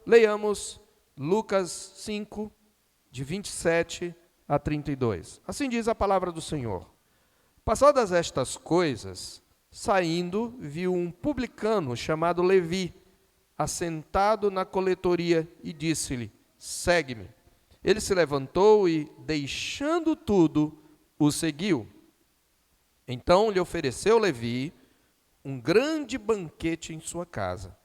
leiamos Lucas 5, de 27 a 32. Assim diz a palavra do Senhor. Passadas estas coisas, saindo, viu um publicano chamado Levi, assentado na coletoria, e disse-lhe: segue-me. Ele se levantou e, deixando tudo, o seguiu. Então lhe ofereceu Levi um grande banquete em sua casa,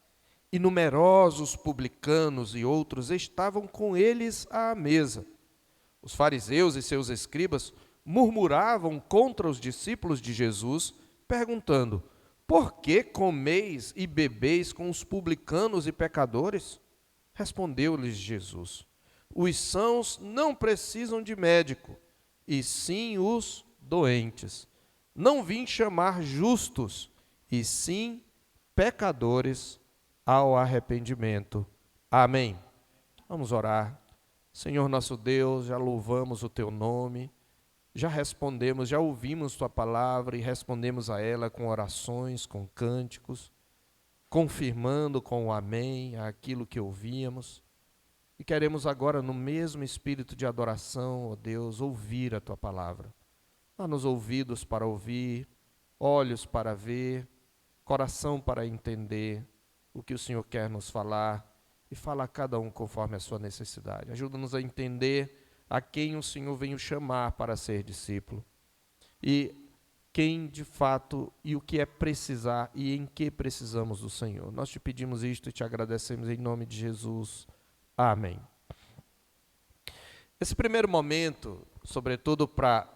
e numerosos publicanos e outros estavam com eles à mesa. Os fariseus e seus escribas murmuravam contra os discípulos de Jesus, perguntando: por que comeis e bebeis com os publicanos e pecadores? Respondeu-lhes Jesus: os sãos não precisam de médico, e sim os doentes. Não vim chamar justos, e sim pecadores ao arrependimento. Amém. Vamos orar. Senhor nosso Deus, já louvamos o Teu nome, já respondemos, já ouvimos Tua palavra e respondemos a ela com orações, com cânticos, confirmando com o amém aquilo que ouvíamos. E queremos agora, no mesmo espírito de adoração, ó Deus, ouvir a Tua palavra. Dá-nos ouvidos para ouvir, olhos para ver, coração para entender o que o Senhor quer nos falar, e fala a cada um conforme a sua necessidade. Ajuda-nos a entender a quem o Senhor veio chamar para ser discípulo, e quem de fato e o que é precisar e em que precisamos do Senhor. Nós te pedimos isto e te agradecemos em nome de Jesus. Amém. Esse primeiro momento, sobretudo para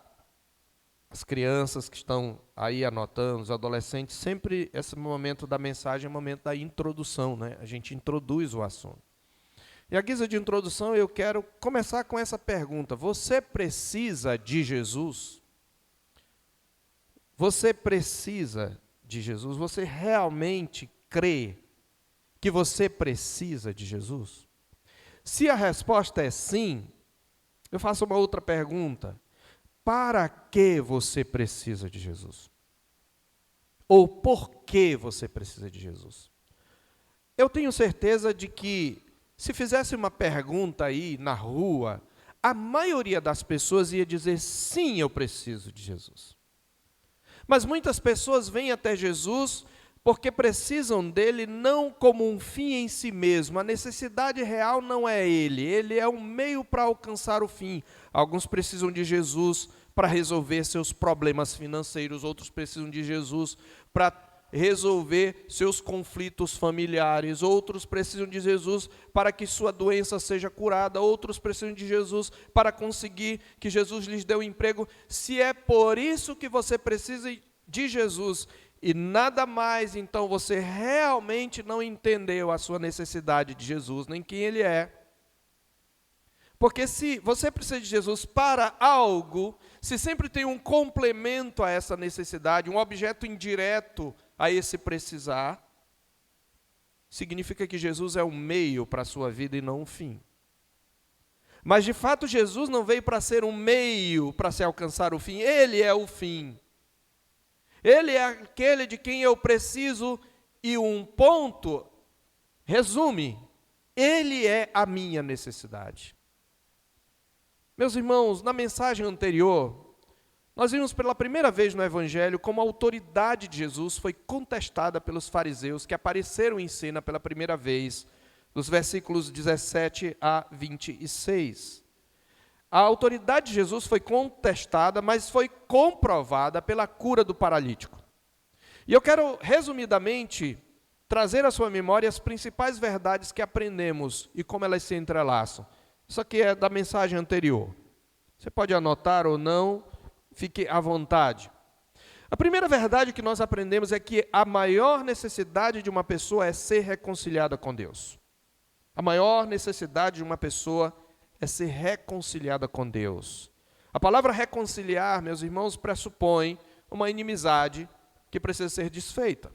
as crianças que estão aí anotando, os adolescentes, sempre esse momento da mensagem é o momento da introdução, né? A gente introduz o assunto. E a guisa de introdução eu quero começar com essa pergunta: você precisa de Jesus? Você precisa de Jesus? Você realmente crê que você precisa de Jesus? Se a resposta é sim, eu faço uma outra pergunta: para que você precisa de Jesus? Ou por que você precisa de Jesus? Eu tenho certeza de que, se fizesse uma pergunta aí na rua, a maioria das pessoas ia dizer: sim, eu preciso de Jesus. Mas muitas pessoas vêm até Jesus porque precisam dele não como um fim em si mesmo. A necessidade real não é ele, ele é um meio para alcançar o fim. Alguns precisam de Jesus para resolver seus problemas financeiros, outros precisam de Jesus para resolver seus conflitos familiares, outros precisam de Jesus para que sua doença seja curada, outros precisam de Jesus para conseguir que Jesus lhes dê um emprego. Se é por isso que você precisa de Jesus e nada mais, então você realmente não entendeu a sua necessidade de Jesus, nem quem Ele é. Porque se você precisa de Jesus para algo, se sempre tem um complemento a essa necessidade, um objeto indireto a esse precisar, significa que Jesus é um meio para a sua vida e não um fim. Mas de fato Jesus não veio para ser um meio para se alcançar o fim, Ele é o fim. Ele é aquele de quem eu preciso e um ponto resume: Ele é a minha necessidade. Meus irmãos, na mensagem anterior, nós vimos pela primeira vez no Evangelho como a autoridade de Jesus foi contestada pelos fariseus que apareceram em cena pela primeira vez, dos versículos 17 a 26. A autoridade de Jesus foi contestada, mas foi comprovada pela cura do paralítico. E eu quero, resumidamente, trazer à sua memória as principais verdades que aprendemos e como elas se entrelaçam. Isso aqui é da mensagem anterior. Você pode anotar ou não, fique à vontade. A primeira verdade que nós aprendemos é que a maior necessidade de uma pessoa é ser reconciliada com Deus. A maior necessidade de uma pessoa é ser reconciliada com Deus. A palavra reconciliar, meus irmãos, pressupõe uma inimizade que precisa ser desfeita.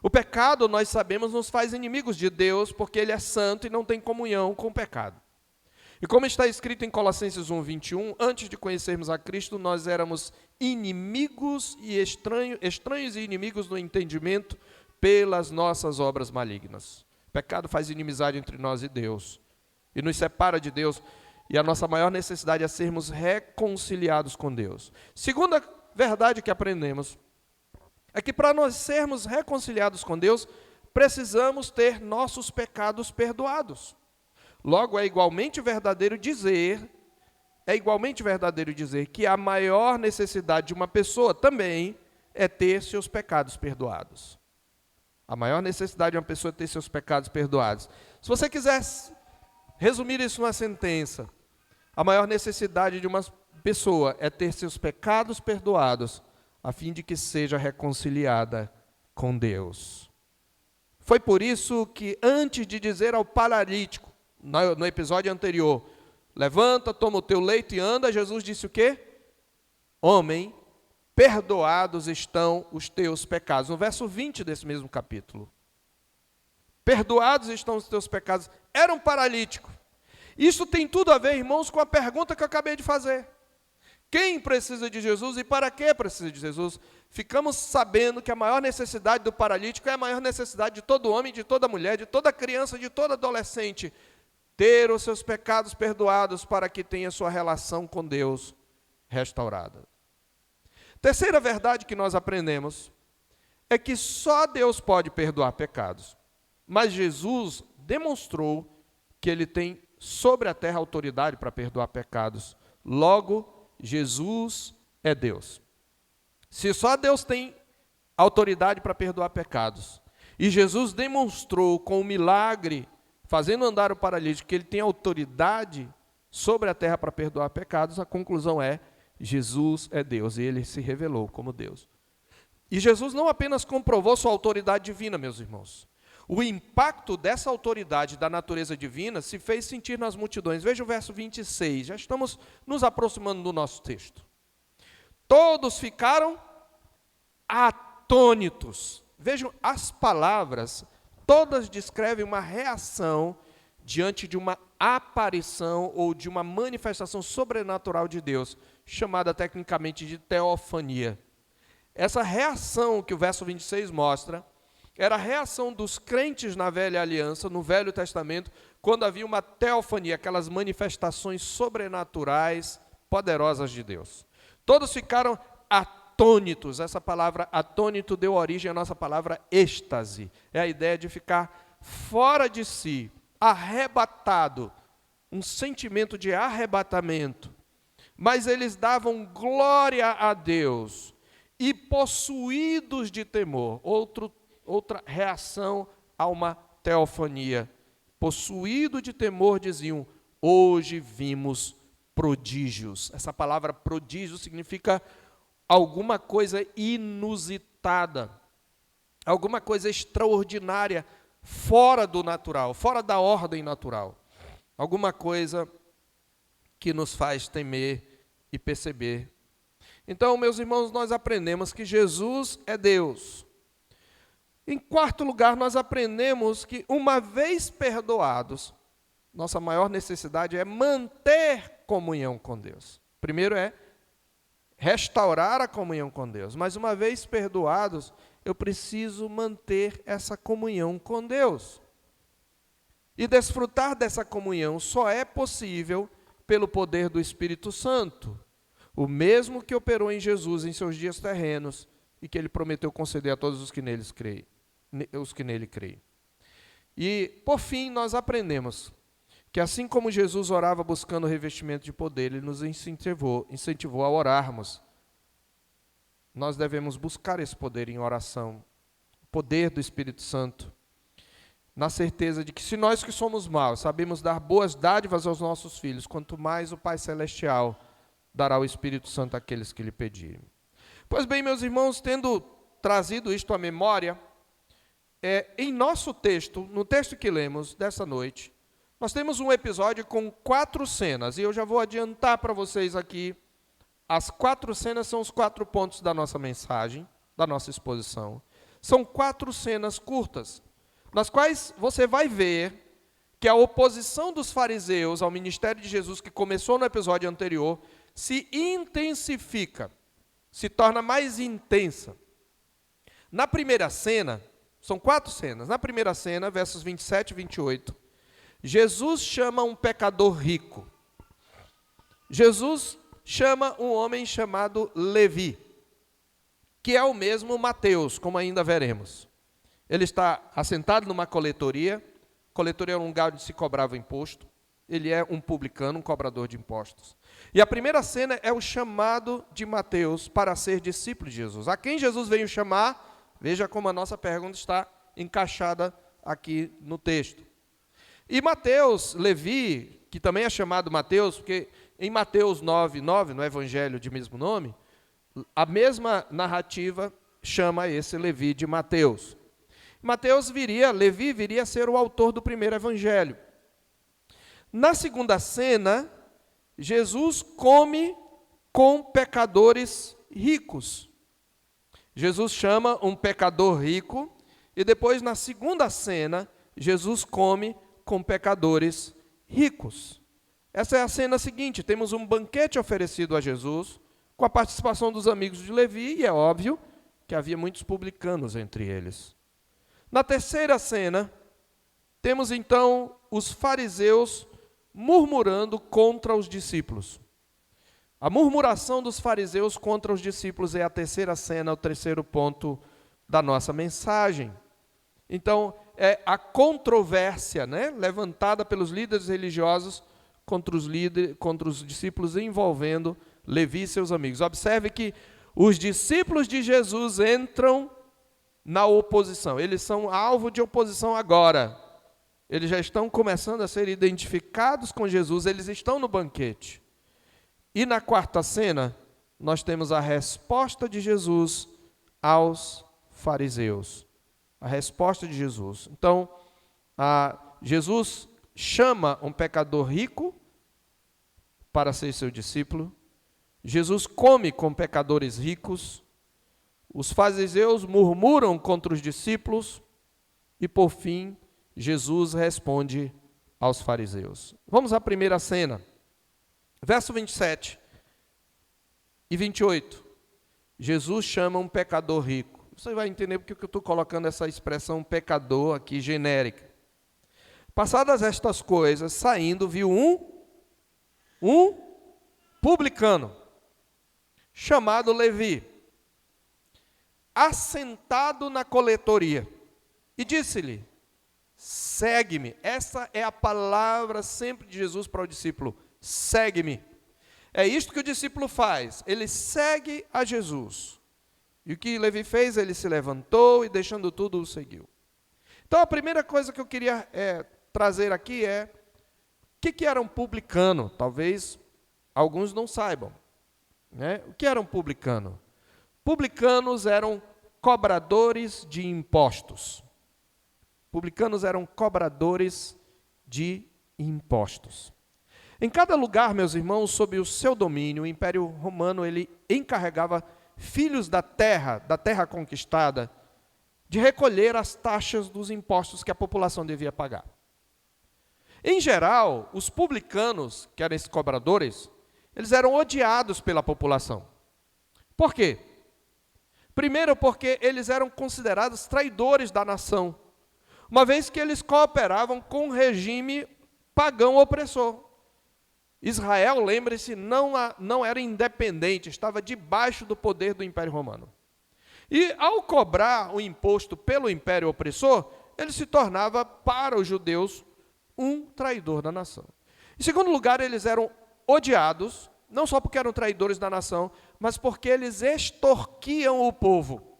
O pecado, nós sabemos, nos faz inimigos de Deus porque Ele é santo e não tem comunhão com o pecado. E como está escrito em Colossenses 1:21, antes de conhecermos a Cristo, nós éramos inimigos e estranhos e inimigos no entendimento pelas nossas obras malignas. Pecado faz inimizade entre nós e Deus, e nos separa de Deus, e a nossa maior necessidade é sermos reconciliados com Deus. Segunda verdade que aprendemos é que para nós sermos reconciliados com Deus, precisamos ter nossos pecados perdoados. Logo, é igualmente verdadeiro dizer que a maior necessidade de uma pessoa também é ter seus pecados perdoados. A maior necessidade de uma pessoa é ter seus pecados perdoados. Se você quiser resumir isso numa sentença, a maior necessidade de uma pessoa é ter seus pecados perdoados, a fim de que seja reconciliada com Deus. Foi por isso que, antes de dizer ao paralítico, no episódio anterior, levanta, toma o teu leito e anda, Jesus disse o quê? Homem, perdoados estão os teus pecados. No verso 20 desse mesmo capítulo. Perdoados estão os teus pecados. Era um paralítico. Isso tem tudo a ver, irmãos, com a pergunta que eu acabei de fazer. Quem precisa de Jesus e para que precisa de Jesus? Ficamos sabendo que a maior necessidade do paralítico é a maior necessidade de todo homem, de toda mulher, de toda criança, de todo adolescente. Ter os seus pecados perdoados para que tenha sua relação com Deus restaurada. Terceira verdade que nós aprendemos é que só Deus pode perdoar pecados. Mas Jesus demonstrou que Ele tem sobre a terra autoridade para perdoar pecados. Logo, Jesus é Deus. Se só Deus tem autoridade para perdoar pecados, e Jesus demonstrou com o milagre, fazendo andar o paralítico, que Ele tem autoridade sobre a terra para perdoar pecados, a conclusão é: Jesus é Deus, e Ele se revelou como Deus. E Jesus não apenas comprovou sua autoridade divina, meus irmãos. O impacto dessa autoridade da natureza divina se fez sentir nas multidões. Veja o verso 26, já estamos nos aproximando do nosso texto. Todos ficaram atônitos. Vejam, as palavras, todas descrevem uma reação diante de uma aparição ou de uma manifestação sobrenatural de Deus, chamada tecnicamente de teofania. Essa reação que o verso 26 mostra, era a reação dos crentes na velha aliança, no Velho Testamento, quando havia uma teofania, aquelas manifestações sobrenaturais, poderosas de Deus. Todos ficaram atônitos. Essa palavra atônito deu origem à nossa palavra êxtase. É a ideia de ficar fora de si, arrebatado, um sentimento de arrebatamento. Mas eles davam glória a Deus e possuídos de temor. Outra reação a uma teofania. Possuído de temor, diziam: hoje vimos prodígios. Essa palavra prodígio significa alguma coisa inusitada, alguma coisa extraordinária, fora do natural, fora da ordem natural. Alguma coisa que nos faz temer e perceber. Então, meus irmãos, nós aprendemos que Jesus é Deus. Em quarto lugar, nós aprendemos que, uma vez perdoados, nossa maior necessidade é manter comunhão com Deus. Primeiro é restaurar a comunhão com Deus, mas uma vez perdoados, eu preciso manter essa comunhão com Deus. E desfrutar dessa comunhão só é possível pelo poder do Espírito Santo, o mesmo que operou em Jesus em seus dias terrenos e que Ele prometeu conceder a todos os que nele creem. E, por fim, nós aprendemos que, assim como Jesus orava buscando o revestimento de poder, Ele nos incentivou a orarmos. Nós devemos buscar esse poder em oração, o poder do Espírito Santo, na certeza de que, se nós que somos maus sabemos dar boas dádivas aos nossos filhos, quanto mais o Pai Celestial dará o Espírito Santo àqueles que lhe pedirem. Pois bem, meus irmãos, tendo trazido isto à memória, em nosso texto, no texto que lemos dessa noite, nós temos um episódio com 4 cenas, e eu já vou adiantar para vocês aqui. As 4 cenas são os 4 pontos da nossa mensagem, da nossa exposição. São 4 cenas curtas, nas quais você vai ver que a oposição dos fariseus ao ministério de Jesus, que começou no episódio anterior, se intensifica, se torna mais intensa. Na primeira cena, São 4 cenas. Na primeira cena, versos 27 e 28, Jesus chama um pecador rico. Jesus chama um homem chamado Levi, que é o mesmo Mateus, como ainda veremos. Ele está assentado numa coletoria. Coletoria é um lugar onde se cobrava imposto. Ele é um publicano, um cobrador de impostos. E a primeira cena é o chamado de Mateus para ser discípulo de Jesus. A quem Jesus veio chamar, veja como a nossa pergunta está encaixada aqui no texto. E Mateus, Levi, que também é chamado Mateus, porque em Mateus 9:9, no evangelho de mesmo nome, a mesma narrativa chama esse Levi de Mateus. Levi viria a ser o autor do primeiro evangelho. Na segunda cena, Jesus come com pecadores ricos. Jesus chama um pecador rico e depois, na segunda cena, Jesus come com pecadores ricos. Essa é a cena seguinte: temos um banquete oferecido a Jesus, com a participação dos amigos de Levi, e é óbvio que havia muitos publicanos entre eles. Na terceira cena, temos então os fariseus murmurando contra os discípulos. A murmuração dos fariseus contra os discípulos é a terceira cena, o terceiro ponto da nossa mensagem. Então, é a controvérsia, levantada pelos líderes religiosos contra os discípulos, envolvendo Levi e seus amigos. Observe que os discípulos de Jesus entram na oposição. Eles são alvo de oposição agora. Eles já estão começando a ser identificados com Jesus, eles estão no banquete. E na quarta cena, nós temos a resposta de Jesus aos fariseus. A resposta de Jesus. Então, Jesus chama um pecador rico para ser seu discípulo. Jesus come com pecadores ricos. Os fariseus murmuram contra os discípulos. E, por fim, Jesus responde aos fariseus. Vamos à primeira cena. Verso 27 e 28. Jesus chama um pecador rico. Você vai entender porque eu estou colocando essa expressão pecador aqui genérica. Passadas estas coisas, saindo, viu um publicano, chamado Levi, assentado na coletoria, e disse-lhe: segue-me. Essa é a palavra sempre de Jesus para o discípulo: segue-me. É isto que o discípulo faz, ele segue a Jesus. E o que Levi fez? Ele se levantou e, deixando tudo, o seguiu. Então, a primeira coisa que eu queria trazer aqui é: o que era um publicano? Talvez alguns não saibam. O que era um publicano? Publicanos eram cobradores de impostos. Publicanos eram cobradores de impostos. Em cada lugar, meus irmãos, sob o seu domínio, o Império Romano, ele encarregava filhos da terra conquistada, de recolher as taxas dos impostos que a população devia pagar. Em geral, os publicanos, que eram esses cobradores, eles eram odiados pela população. Por quê? Primeiro, porque eles eram considerados traidores da nação, uma vez que eles cooperavam com o regime pagão opressor. Israel, lembre-se, não era independente, estava debaixo do poder do Império Romano. E ao cobrar o imposto pelo Império opressor, ele se tornava, para os judeus, um traidor da nação. Em segundo lugar, eles eram odiados, não só porque eram traidores da nação, mas porque eles extorquiam o povo.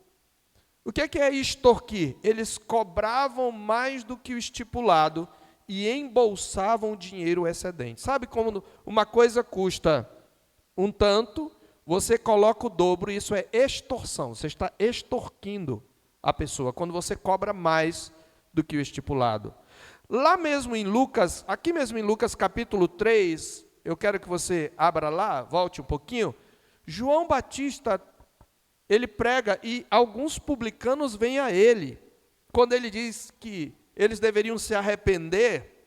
O que é extorquir? Eles cobravam mais do que o estipulado e embolsavam dinheiro excedente. Sabe como uma coisa custa um tanto, você coloca o dobro, e isso é extorsão. Você está extorquindo a pessoa quando você cobra mais do que o estipulado. Lá mesmo em Lucas, aqui mesmo em Lucas capítulo 3, eu quero que você abra lá, volte um pouquinho. João Batista, ele prega e alguns publicanos vêm a ele, quando ele diz que eles deveriam se arrepender,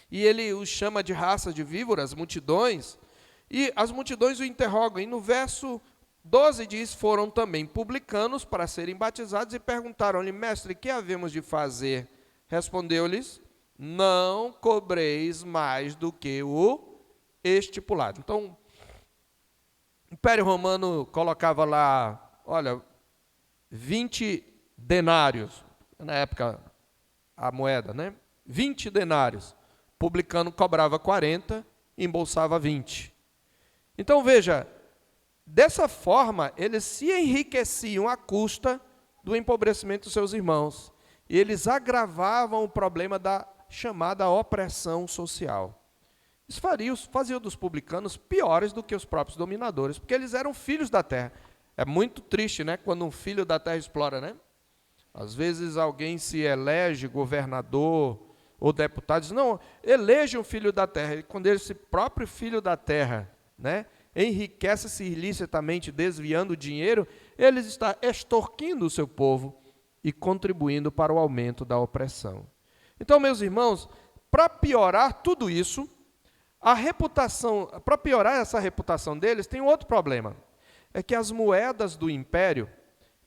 e ele os chama de raça de víboras, multidões, e as multidões o interrogam, e no verso 12 diz, foram também publicanos para serem batizados e perguntaram-lhe, mestre, que havemos de fazer? Respondeu-lhes, não cobreis mais do que o estipulado. Então, o Império Romano colocava lá, olha, 20 denários, na época a moeda, né? 20 denários. Publicano cobrava 40, embolsava 20. Então, veja, dessa forma, eles se enriqueciam à custa do empobrecimento dos seus irmãos. E eles agravavam o problema da chamada opressão social. Isso fazia dos publicanos piores do que os próprios dominadores, porque eles eram filhos da terra. É muito triste, né, quando um filho da terra explora, né? Às vezes alguém se elege governador ou deputado, diz, não, eleja um filho da terra. E quando esse próprio filho da terra, né, enriquece-se ilicitamente desviando o dinheiro, ele está extorquindo o seu povo e contribuindo para o aumento da opressão. Então, meus irmãos, para piorar tudo isso, para piorar essa reputação deles, tem um outro problema. É que as moedas do império,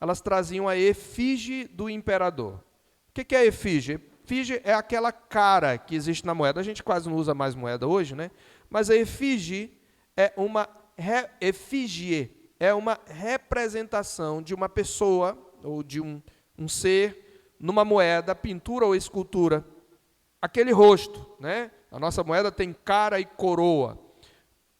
elas traziam a efígie do imperador. O que é a efígie? Efígie é aquela cara que existe na moeda. A gente quase não usa mais moeda hoje, né? Mas a efígie é uma representação de uma pessoa ou de um ser numa moeda, pintura ou escultura. Aquele rosto, né? A nossa moeda tem cara e coroa.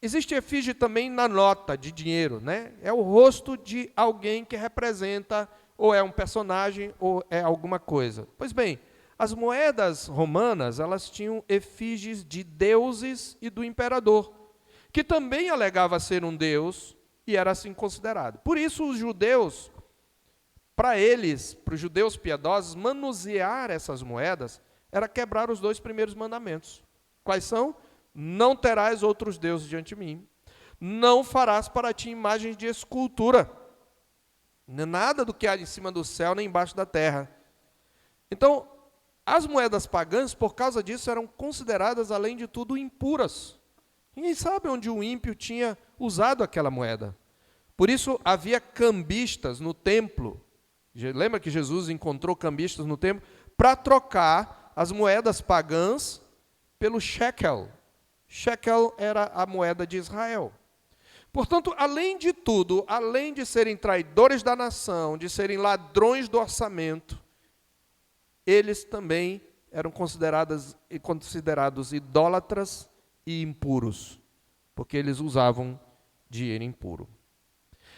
Existe efígie também na nota de dinheiro, né? É o rosto de alguém que representa, ou é um personagem, ou é alguma coisa. Pois bem, as moedas romanas, elas tinham efígies de deuses e do imperador, que também alegava ser um deus e era assim considerado. Por isso, os judeus, para os judeus piedosos, manusear essas moedas era quebrar os 2 primeiros mandamentos. Quais são? Não terás outros deuses diante de mim. Não farás para ti imagens de escultura. Nada do que há em cima do céu, nem embaixo da terra. Então, as moedas pagãs, por causa disso, eram consideradas, além de tudo, impuras. Ninguém sabe onde o ímpio tinha usado aquela moeda. Por isso, havia cambistas no templo. Lembra que Jesus encontrou cambistas no templo? Para trocar as moedas pagãs pelo shekel. Shekel era a moeda de Israel. Portanto, além de tudo, além de serem traidores da nação, de serem ladrões do orçamento, eles também eram considerados idólatras e impuros, porque eles usavam dinheiro impuro.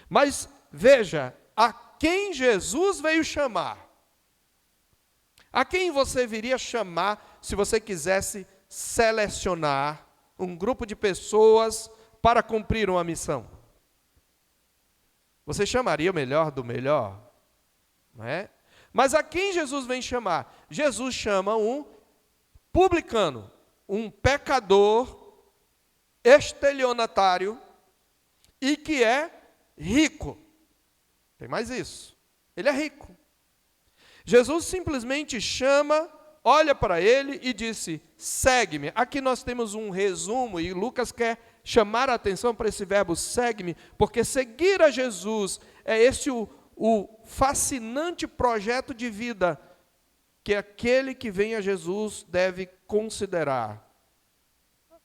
Mas veja, a quem Jesus veio chamar? A quem você viria chamar se você quisesse selecionar um grupo de pessoas para cumprir uma missão? Você chamaria o melhor do melhor? Não é? Mas a quem Jesus vem chamar? Jesus chama um publicano, um pecador, estelionatário e que é rico. Tem mais isso. Ele é rico. Jesus simplesmente chama, olha para ele e disse, segue-me. Aqui nós temos um resumo e Lucas quer chamar a atenção para esse verbo segue-me, porque seguir a Jesus é esse o fascinante projeto de vida que aquele que vem a Jesus deve considerar.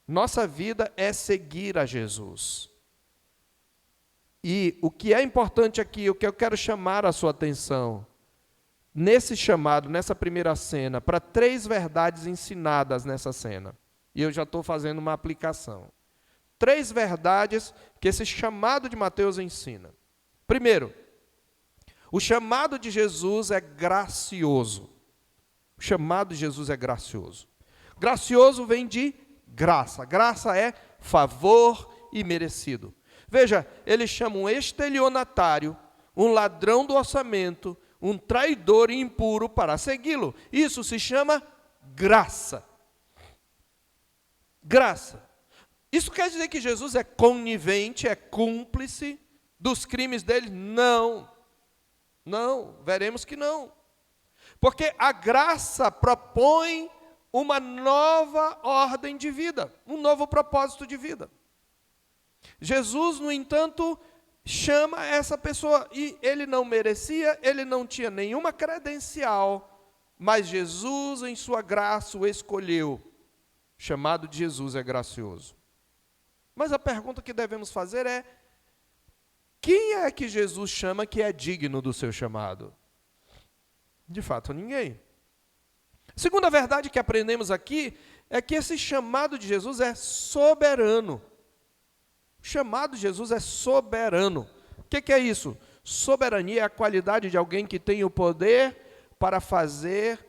Nossa vida é seguir a Jesus. E o que é importante aqui, o que eu quero chamar a sua atenção, nesse chamado, nessa primeira cena, para 3 verdades ensinadas nessa cena. E eu já estou fazendo uma aplicação. 3 verdades que esse chamado de Mateus ensina. Primeiro, o chamado de Jesus é gracioso. O chamado de Jesus é gracioso. Gracioso vem de graça. Graça é favor imerecido. Veja, ele chama um estelionatário, um ladrão do orçamento, um traidor e impuro para segui-lo. Isso se chama graça. Graça. Isso quer dizer que Jesus é conivente, é cúmplice dos crimes dele? Não. Não, veremos que não. Porque a graça propõe uma nova ordem de vida, um novo propósito de vida. Jesus, no entanto, chama essa pessoa, e ele não merecia, ele não tinha nenhuma credencial, mas Jesus, em sua graça, o escolheu. O chamado de Jesus é gracioso. Mas a pergunta que devemos fazer é: quem é que Jesus chama que é digno do seu chamado? De fato, ninguém. Segunda verdade que aprendemos aqui é que esse chamado de Jesus é soberano. O chamado de Jesus é soberano. O que é isso? Soberania é a qualidade de alguém que tem o poder para fazer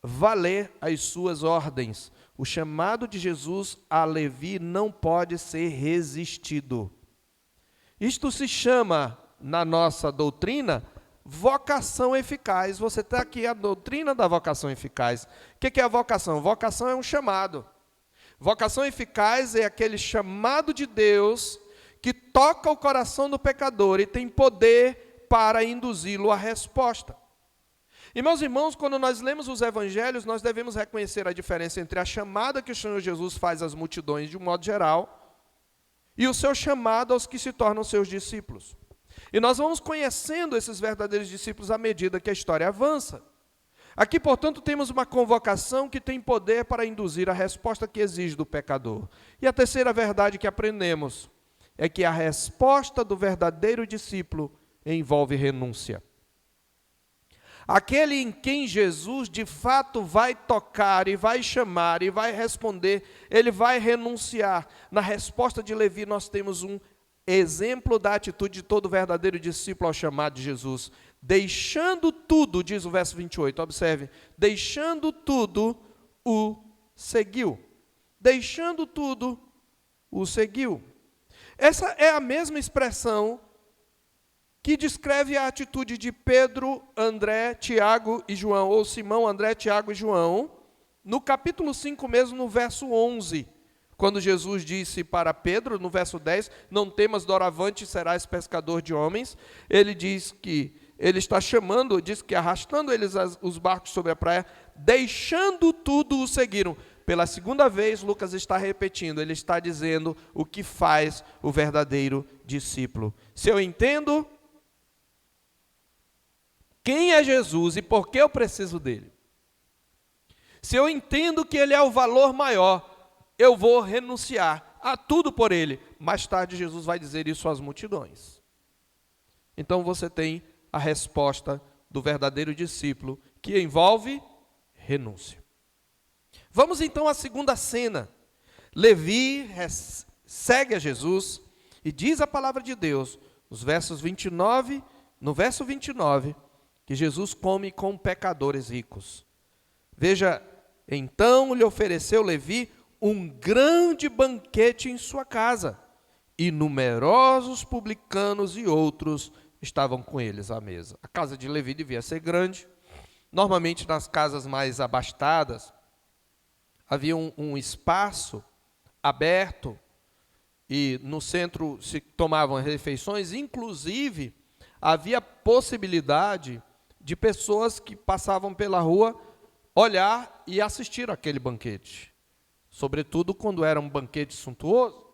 valer as suas ordens. O chamado de Jesus a Levi não pode ser resistido. Isto se chama, na nossa doutrina, vocação eficaz. Você está aqui a doutrina da vocação eficaz. O que é a vocação? Vocação é um chamado. Vocação eficaz é aquele chamado de Deus que toca o coração do pecador e tem poder para induzi-lo à resposta. E, meus irmãos, quando nós lemos os evangelhos, nós devemos reconhecer a diferença entre a chamada que o Senhor Jesus faz às multidões de um modo geral e o seu chamado aos que se tornam seus discípulos. E nós vamos conhecendo esses verdadeiros discípulos à medida que a história avança. Aqui, portanto, temos uma convocação que tem poder para induzir a resposta que exige do pecador. E a terceira verdade que aprendemos é que a resposta do verdadeiro discípulo envolve renúncia. Aquele em quem Jesus de fato vai tocar e vai chamar e vai responder, ele vai renunciar. Na resposta de Levi nós temos um exemplo da atitude de todo verdadeiro discípulo ao chamado de Jesus. Deixando tudo, diz o verso 28, observe, deixando tudo, o seguiu. Deixando tudo, o seguiu. Essa é a mesma expressão que descreve a atitude de Pedro, André, Tiago e João, ou Simão, André, Tiago e João, no capítulo 5 mesmo, no verso 11, quando Jesus disse para Pedro, no verso 10, não temas, doravante serás pescador de homens, ele diz que ele está chamando, diz que arrastando eles os barcos sobre a praia, deixando tudo, o seguiram. Pela segunda vez, Lucas está repetindo, ele está dizendo o que faz o verdadeiro discípulo. Se eu entendo quem é Jesus e por que eu preciso dele, se eu entendo que ele é o valor maior, eu vou renunciar a tudo por ele. Mais tarde, Jesus vai dizer isso às multidões. Então, você tem a resposta do verdadeiro discípulo, que envolve renúncia. Vamos então à segunda cena. Levi segue a Jesus e diz a palavra de Deus, nos versos 29, no verso 29, que Jesus come com pecadores ricos. Veja, então lhe ofereceu Levi um grande banquete em sua casa, e numerosos publicanos e outros estavam com eles à mesa. A casa de Levi devia ser grande. Normalmente nas casas mais abastadas, havia um espaço aberto, e no centro se tomavam refeições, inclusive havia possibilidade de pessoas que passavam pela rua olhar e assistir àquele banquete. Sobretudo quando era um banquete suntuoso,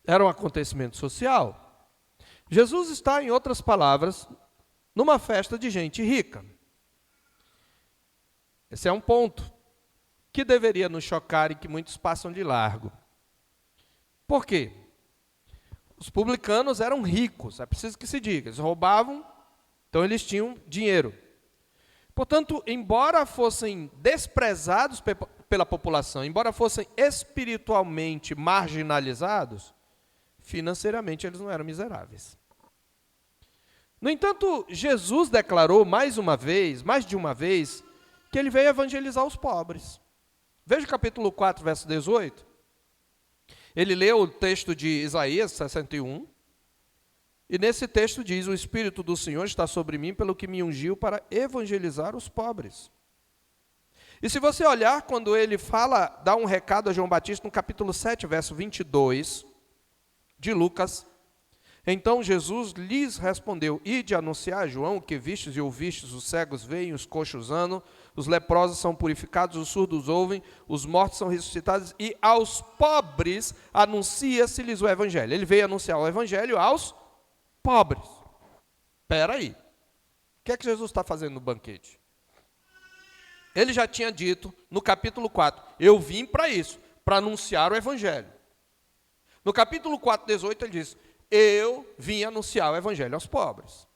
era um acontecimento social. Jesus está, em outras palavras, numa festa de gente rica. Esse é um ponto que deveria nos chocar e que muitos passam de largo. Por quê? Os publicanos eram ricos, é preciso que se diga, eles roubavam, então eles tinham dinheiro. Portanto, embora fossem desprezados pela população, embora fossem espiritualmente marginalizados, financeiramente eles não eram miseráveis. No entanto, Jesus declarou mais de uma vez, que ele veio evangelizar os pobres. Veja o capítulo 4, verso 18. Ele leu o texto de Isaías 61, e nesse texto diz: o Espírito do Senhor está sobre mim, pelo que me ungiu para evangelizar os pobres. E se você olhar, quando ele dá um recado a João Batista, no capítulo 7, verso 22, de Lucas, então Jesus lhes respondeu: ide anunciar a João que vistes e ouvistes, os cegos veem, os coxos andam, os leprosos são purificados, os surdos ouvem, os mortos são ressuscitados, e aos pobres anuncia-se-lhes o evangelho. Ele veio anunciar o evangelho aos pobres. Espera aí. O que é que Jesus está fazendo no banquete? Ele já tinha dito no capítulo 4, eu vim para isso, para anunciar o evangelho. No capítulo 4, 18, ele diz, eu vim anunciar o evangelho aos pobres.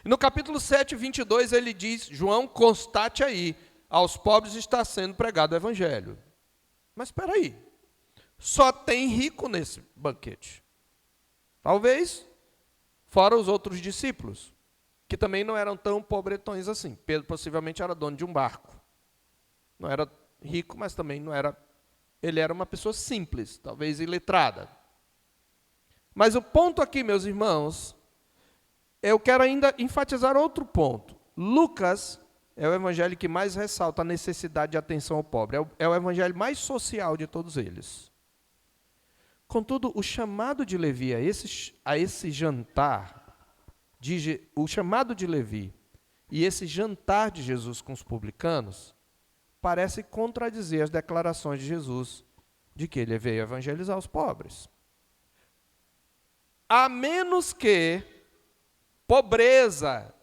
E no capítulo 7, 22, ele diz, João, constate aí, aos pobres está sendo pregado o evangelho. Mas espera aí, só tem rico nesse banquete. Talvez, fora os outros discípulos, que também não eram tão pobretões assim. Pedro possivelmente era dono de um barco. Não era rico, mas também não era... Ele era uma pessoa simples, talvez iletrada. Mas o ponto aqui, meus irmãos, eu quero ainda enfatizar outro ponto. Lucas é o evangelho que mais ressalta a necessidade de atenção ao pobre. É o evangelho mais social de todos eles. Contudo, o chamado de Levi a esse jantar, o chamado de Levi e esse jantar de Jesus com os publicanos, parece contradizer as declarações de Jesus de que ele veio evangelizar os pobres. A menos que pobreza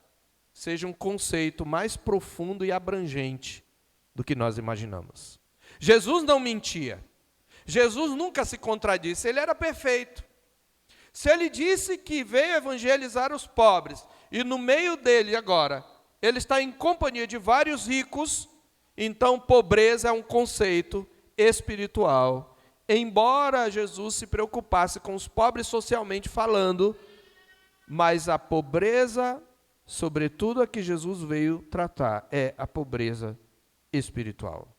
seja um conceito mais profundo e abrangente do que nós imaginamos. Jesus não mentia. Jesus nunca se contradisse, ele era perfeito. Se ele disse que veio evangelizar os pobres, e no meio dele agora, ele está em companhia de vários ricos, então pobreza é um conceito espiritual. Embora Jesus se preocupasse com os pobres socialmente falando, mas a pobreza, sobretudo a que Jesus veio tratar, é a pobreza espiritual.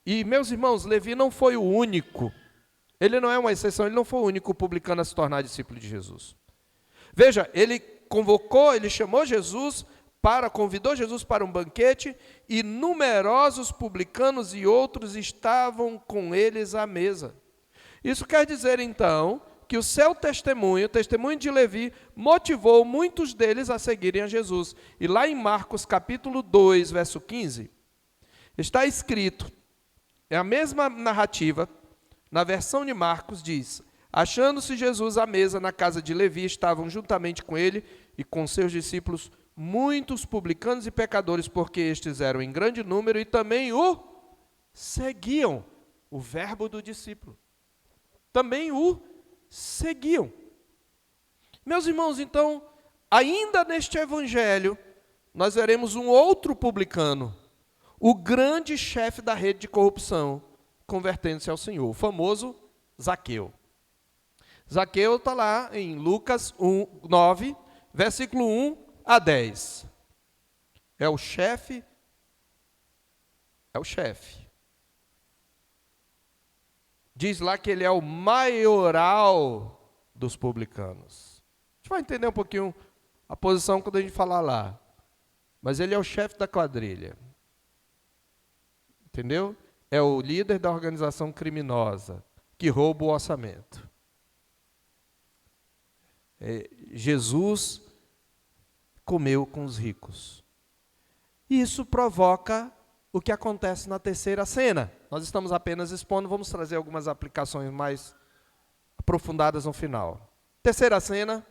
E, meus irmãos, Levi não foi o único, ele não é uma exceção, ele não foi o único publicano a se tornar discípulo de Jesus. Veja, ele chamou Jesus convidou Jesus para um banquete, e numerosos publicanos e outros estavam com eles à mesa. Isso quer dizer, então, que o seu testemunho, o testemunho de Levi, motivou muitos deles a seguirem a Jesus. E lá em Marcos capítulo 2, verso 15, está escrito, é a mesma narrativa, na versão de Marcos diz, achando-se Jesus à mesa na casa de Levi, estavam juntamente com ele e com seus discípulos muitos publicanos e pecadores, porque estes eram em grande número e também o seguiam, o verbo do discípulo. Também o seguiam. Meus irmãos, então, ainda neste evangelho, nós veremos um outro publicano, o grande chefe da rede de corrupção, convertendo-se ao Senhor, o famoso Zaqueu. Zaqueu está lá em Lucas 9, versículo 1 a 10. É o chefe. Diz lá que ele é o maioral dos publicanos. A gente vai entender um pouquinho a posição quando a gente falar lá. Mas ele é o chefe da quadrilha. Entendeu? É o líder da organização criminosa que rouba o orçamento. Jesus comeu com os ricos. Isso provoca o que acontece na terceira cena. Nós estamos apenas expondo, vamos trazer algumas aplicações mais aprofundadas no final. Terceira cena,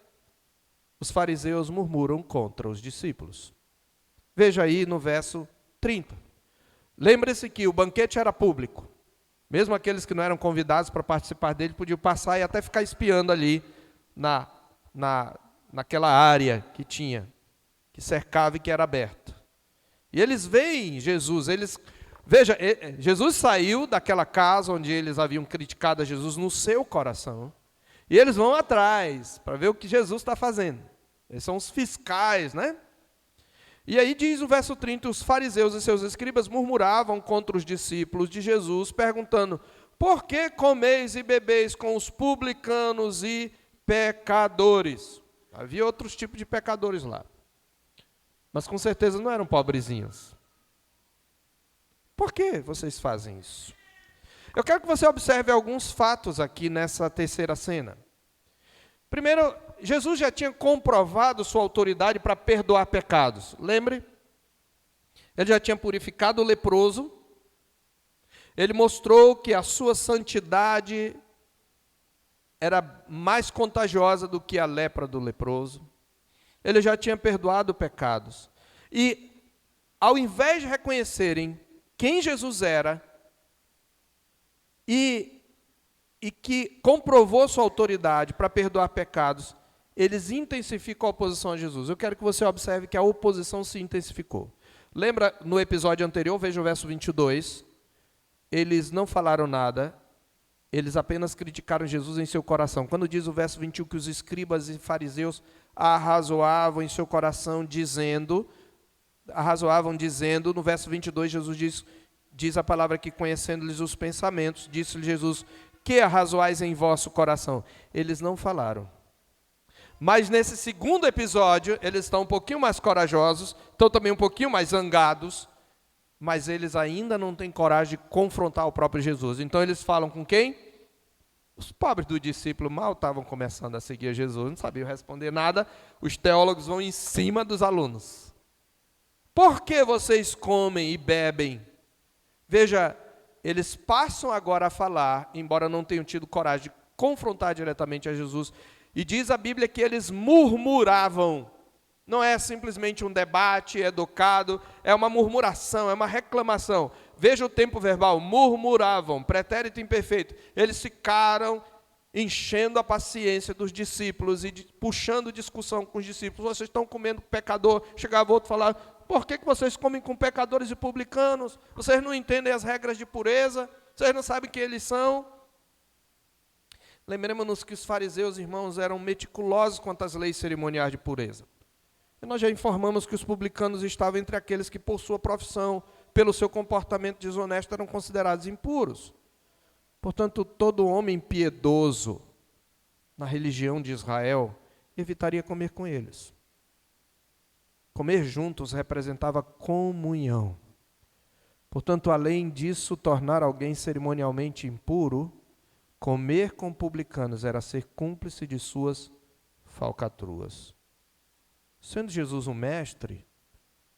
os fariseus murmuram contra os discípulos. Veja aí no verso 30. Lembre-se que o banquete era público. Mesmo aqueles que não eram convidados para participar dele podiam passar e até ficar espiando ali naquela área que tinha, que cercava e que era aberta. E eles veem Jesus, veja, Jesus saiu daquela casa onde eles haviam criticado a Jesus no seu coração, e eles vão atrás para ver o que Jesus está fazendo. Eles são os fiscais, né? E aí diz o verso 30, os fariseus e seus escribas murmuravam contra os discípulos de Jesus, perguntando, por que comeis e bebeis com os publicanos e pecadores? Havia outros tipos de pecadores lá. Mas com certeza não eram pobrezinhos. Por que vocês fazem isso? Eu quero que você observe alguns fatos aqui nessa terceira cena. Primeiro, Jesus já tinha comprovado sua autoridade para perdoar pecados. Lembre? Ele já tinha purificado o leproso. Ele mostrou que a sua santidade era mais contagiosa do que a lepra do leproso. Ele já tinha perdoado pecados. E, ao invés de reconhecerem quem Jesus era e que comprovou sua autoridade para perdoar pecados, eles intensificam a oposição a Jesus. Eu quero que você observe que a oposição se intensificou. Lembra no episódio anterior, veja o verso 22, eles não falaram nada, eles apenas criticaram Jesus em seu coração. Quando diz o verso 21 que os escribas e fariseus arrazoavam em seu coração, dizendo, no verso 22 Jesus diz a palavra que conhecendo-lhes os pensamentos, disse-lhe Jesus, que arrazoais em vosso coração? Eles não falaram. Mas nesse segundo episódio, eles estão um pouquinho mais corajosos, estão também um pouquinho mais zangados, mas eles ainda não têm coragem de confrontar o próprio Jesus. Então eles falam com quem? Os pobres do discípulo mal estavam começando a seguir Jesus, não sabiam responder nada. Os teólogos vão em cima dos alunos. Por que vocês comem e bebem? Veja, eles passam agora a falar, embora não tenham tido coragem de confrontar diretamente a Jesus. E diz a Bíblia que eles murmuravam. Não é simplesmente um debate educado, é uma murmuração, é uma reclamação. Veja o tempo verbal, murmuravam, pretérito imperfeito. Eles ficaram enchendo a paciência dos discípulos e puxando discussão com os discípulos. Vocês estão comendo com pecador. Chegava outro e falava, por que vocês comem com pecadores e publicanos? Vocês não entendem as regras de pureza? Vocês não sabem quem eles são? Lembremos-nos que os fariseus, irmãos, eram meticulosos quanto às leis cerimoniais de pureza. E nós já informamos que os publicanos estavam entre aqueles que, por sua profissão, pelo seu comportamento desonesto, eram considerados impuros. Portanto, todo homem piedoso na religião de Israel evitaria comer com eles. Comer juntos representava comunhão. Portanto, além disso, tornar alguém cerimonialmente impuro, comer com publicanos era ser cúmplice de suas falcatruas. Sendo Jesus um mestre,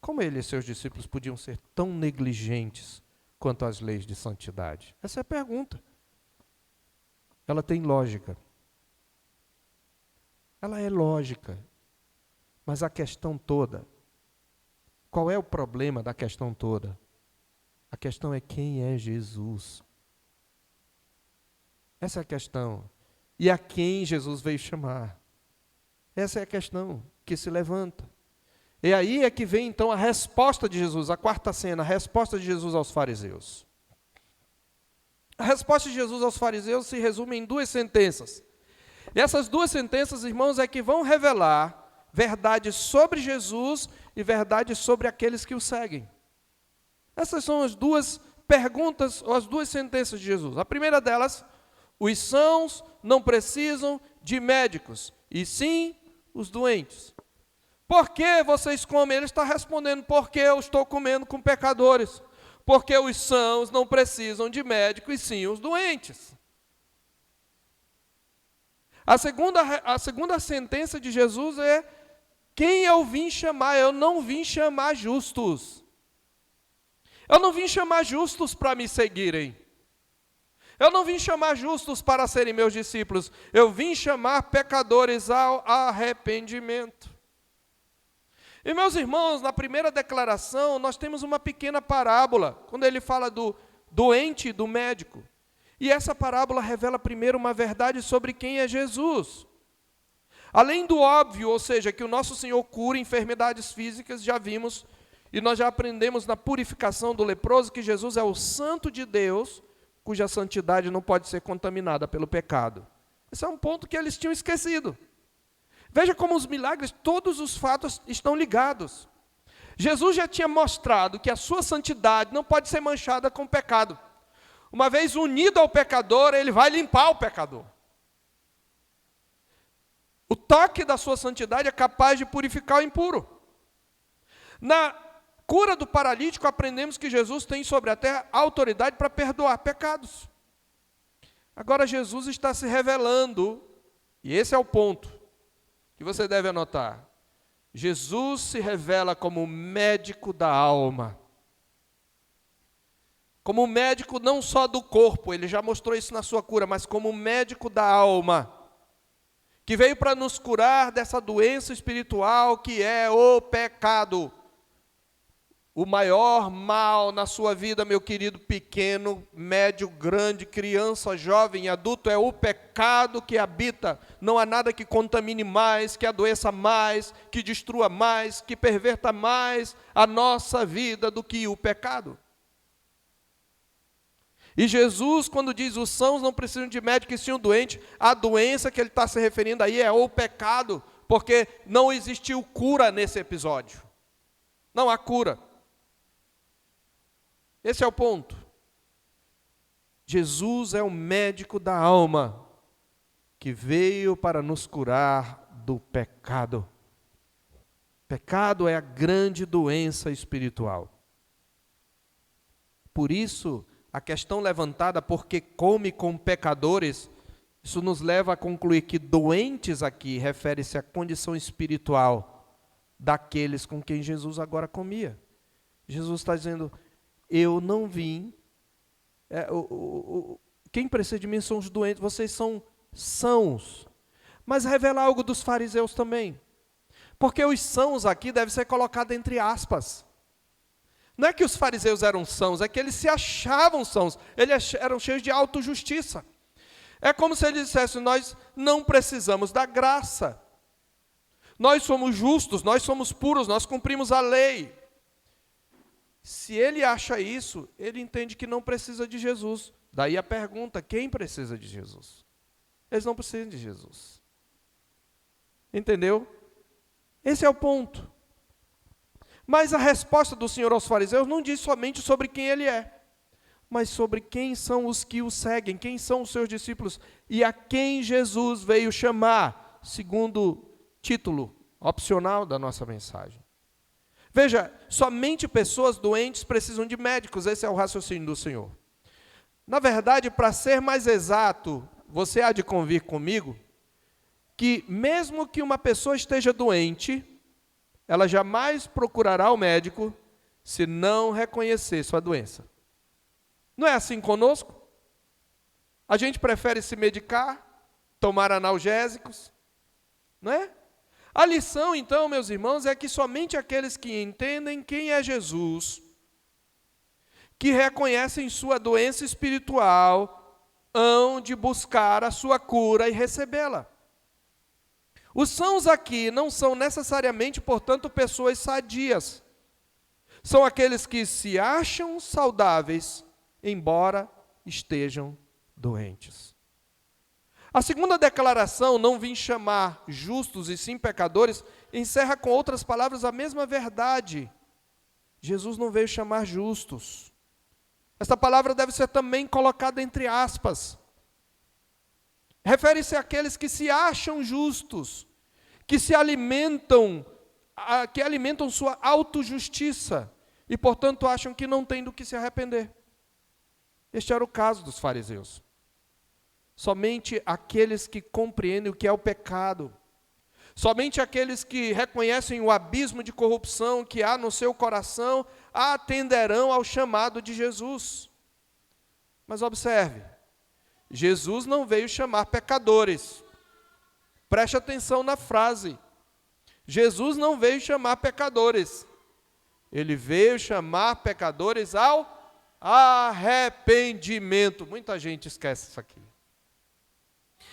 como ele e seus discípulos podiam ser tão negligentes quanto às leis de santidade? Essa é a pergunta. Ela tem lógica. Ela é lógica. Mas a questão toda, qual é o problema da questão toda? A questão é quem é Jesus. Essa é a questão. E a quem Jesus veio chamar. Essa é a questão que se levanta. E aí é que vem então a resposta de Jesus, a quarta cena, a resposta de Jesus aos fariseus. A resposta de Jesus aos fariseus se resume em duas sentenças. E essas duas sentenças, irmãos, é que vão revelar verdade sobre Jesus e verdade sobre aqueles que o seguem. Essas são as duas perguntas, ou as duas sentenças de Jesus. A primeira delas, os sãos não precisam de médicos, e sim os doentes. Por que vocês comem? Ele está respondendo, porque eu estou comendo com pecadores. Porque os sãos não precisam de médico, e sim os doentes. A segunda sentença de Jesus é, quem eu vim chamar? Eu não vim chamar justos. Eu não vim chamar justos para me seguirem. Eu não vim chamar justos para serem meus discípulos. Eu vim chamar pecadores ao arrependimento. E, meus irmãos, na primeira declaração, nós temos uma pequena parábola, quando ele fala do doente e do médico. E essa parábola revela primeiro uma verdade sobre quem é Jesus. Além do óbvio, ou seja, que o nosso Senhor cura enfermidades físicas, já vimos, e nós já aprendemos na purificação do leproso, que Jesus é o Santo de Deus, cuja santidade não pode ser contaminada pelo pecado. Esse é um ponto que eles tinham esquecido. Veja como os milagres, todos os fatos estão ligados. Jesus já tinha mostrado que a sua santidade não pode ser manchada com pecado. Uma vez unido ao pecador, ele vai limpar o pecador. O toque da sua santidade é capaz de purificar o impuro. Na cura do paralítico, aprendemos que Jesus tem sobre a terra autoridade para perdoar pecados. Agora Jesus está se revelando, e esse é o ponto que você deve anotar. Jesus se revela como médico da alma. Como médico não só do corpo, ele já mostrou isso na sua cura, mas como médico da alma. que veio para nos curar dessa doença espiritual que é o pecado. O maior mal na sua vida, meu querido, pequeno, médio, grande, criança, jovem, adulto, é o pecado que habita. Não há nada que contamine mais, que adoeça mais, que destrua mais, que perverta mais a nossa vida do que o pecado. E Jesus, quando diz os sãos não precisam de médico e sim o doente, a doença que ele está se referindo aí é o pecado, porque não existiu cura nesse episódio. Não há cura. Esse é o ponto. Jesus é o médico da alma, que veio para nos curar do pecado. Pecado é a grande doença espiritual. Por isso, a questão levantada, porque come com pecadores, isso nos leva a concluir que doentes aqui refere-se à condição espiritual daqueles com quem Jesus agora comia. Jesus está dizendo, eu não vim, quem precisa de mim são os doentes, vocês são sãos. Mas revela algo dos fariseus também. Porque os sãos aqui deve ser colocado entre aspas. Não é que os fariseus eram sãos, é que eles se achavam sãos. Eles eram cheios de autojustiça. É como se eles dissessem, nós não precisamos da graça. Nós somos justos, nós somos puros, nós cumprimos a lei. Se ele acha isso, ele entende que não precisa de Jesus. Daí a pergunta, quem precisa de Jesus? Eles não precisam de Jesus. Entendeu? Esse é o ponto. Mas a resposta do Senhor aos fariseus não diz somente sobre quem ele é, mas sobre quem são os que o seguem, quem são os seus discípulos e a quem Jesus veio chamar, segundo título opcional da nossa mensagem. Veja, somente pessoas doentes precisam de médicos, esse é o raciocínio do Senhor. Na verdade, para ser mais exato, você há de convir comigo, que mesmo que uma pessoa esteja doente, ela jamais procurará o médico se não reconhecer sua doença. Não é assim conosco? A gente prefere se medicar, tomar analgésicos, não é? A lição, então, meus irmãos, é que somente aqueles que entendem quem é Jesus, que reconhecem sua doença espiritual, hão de buscar a sua cura e recebê-la. Os sãos aqui não são necessariamente, portanto, pessoas sadias. São aqueles que se acham saudáveis, embora estejam doentes. A segunda declaração, não vim chamar justos e sim pecadores, encerra com outras palavras a mesma verdade. Jesus não veio chamar justos. Esta palavra deve ser também colocada entre aspas. Refere-se àqueles que se acham justos, que se alimentam, que alimentam sua autojustiça e, portanto, acham que não têm do que se arrepender. Este era o caso dos fariseus. Somente aqueles que compreendem o que é o pecado, somente aqueles que reconhecem o abismo de corrupção que há no seu coração, atenderão ao chamado de Jesus. Mas observe, Jesus não veio chamar pecadores. Preste atenção na frase. Jesus não veio chamar pecadores. Ele veio chamar pecadores ao arrependimento. Muita gente esquece isso aqui.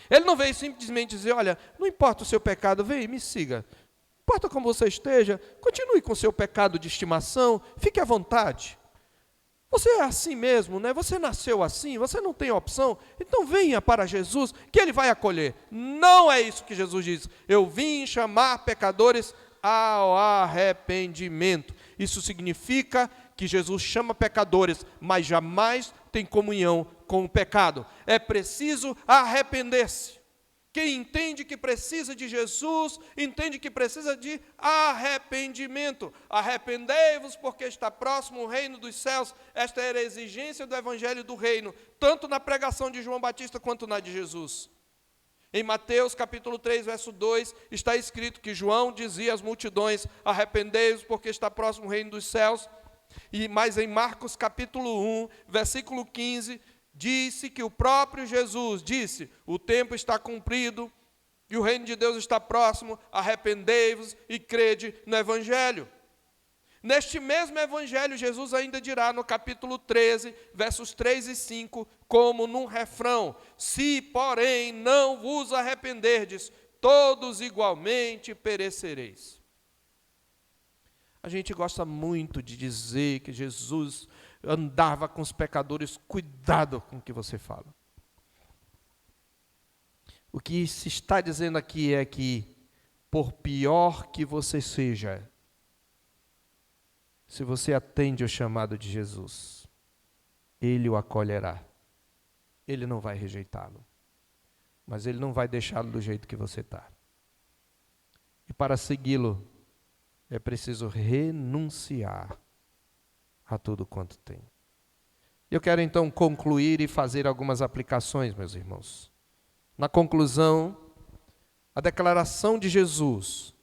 Ele não veio simplesmente dizer, olha, não importa o seu pecado, vem, me siga. Não importa como você esteja, continue com o seu pecado de estimação, fique à vontade. Você é assim mesmo, né? Você nasceu assim, você não tem opção, então venha para Jesus, que Ele vai acolher. Não é isso que Jesus diz. Eu vim chamar pecadores ao arrependimento. Isso significa que Jesus chama pecadores, mas jamais tem comunhão com o pecado. É preciso arrepender-se. Quem entende que precisa de Jesus, entende que precisa de arrependimento. Arrependei-vos, porque está próximo o reino dos céus. Esta era a exigência do evangelho do reino, tanto na pregação de João Batista quanto na de Jesus. Em Mateus capítulo 3, verso 2, está escrito que João dizia às multidões, arrependei-vos, porque está próximo o reino dos céus. Mas em Marcos capítulo 1, versículo 15, disse que o próprio Jesus disse, o tempo está cumprido, E o reino de Deus está próximo, arrependei-vos e crede no Evangelho. Neste mesmo Evangelho, Jesus ainda dirá no capítulo 13, versos 3 e 5, como num refrão: se, porém, não vos arrependerdes, todos igualmente perecereis. A gente gosta muito de dizer que Jesus andava com os pecadores. Cuidado com o que você fala. O que se está dizendo aqui é que, por pior que você seja, se você atende ao chamado de Jesus, Ele o acolherá. Ele não vai rejeitá-lo, mas Ele não vai deixá-lo do jeito que você está. E para segui-lo, é preciso renunciar a tudo quanto tem. Eu quero então concluir e fazer algumas aplicações, meus irmãos. Na conclusão, a declaração de Jesus,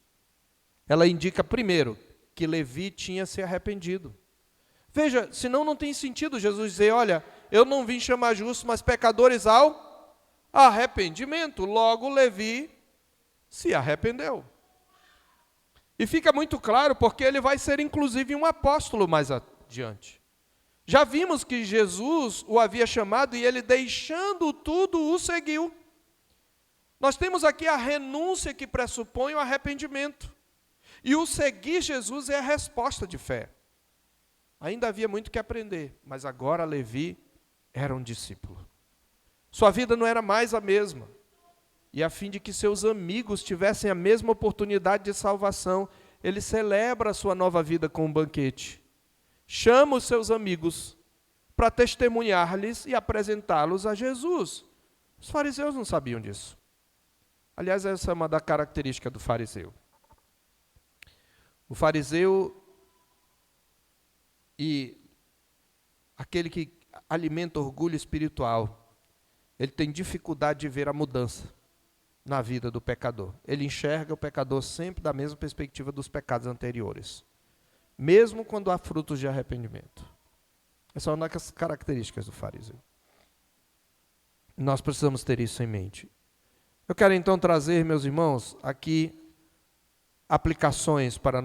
ela indica primeiro que Levi tinha se arrependido. Veja, senão não tem sentido Jesus dizer: olha, eu não vim chamar justos, mas pecadores ao arrependimento. Logo, Levi se arrependeu. E fica muito claro porque ele vai ser inclusive um apóstolo mais adiante. Já vimos que Jesus o havia chamado e ele, deixando tudo, o seguiu. Nós temos aqui a renúncia que pressupõe o arrependimento. E o seguir Jesus é a resposta de fé. Ainda havia muito que aprender, mas agora Levi era um discípulo. Sua vida não era mais a mesma. E a fim de que seus amigos tivessem a mesma oportunidade de salvação, ele celebra a sua nova vida com um banquete. Chama os seus amigos para testemunhar-lhes e apresentá-los a Jesus. Os fariseus não sabiam disso. Aliás, essa é uma das características do fariseu. O fariseu e aquele que alimenta orgulho espiritual, ele tem dificuldade de ver a mudança na vida do pecador. Ele enxerga o pecador sempre da mesma perspectiva dos pecados anteriores, mesmo quando há frutos de arrependimento. Essa é uma das características do fariseu. Nós precisamos ter isso em mente. Eu quero então trazer, meus irmãos, aqui aplicações para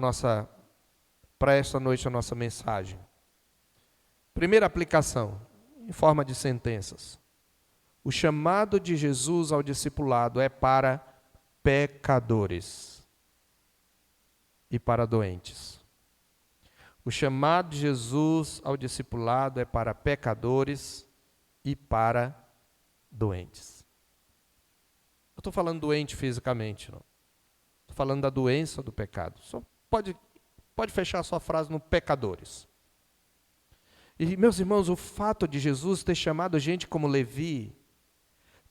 esta noite a nossa mensagem. Primeira aplicação, em forma de sentenças. O chamado de Jesus ao discipulado é para pecadores e para doentes. O chamado de Jesus ao discipulado é para pecadores e para doentes. Eu estou falando doente fisicamente, não. Estou falando da doença do pecado. Só pode fechar a sua frase no pecadores. E, meus irmãos, o fato de Jesus ter chamado gente como Levi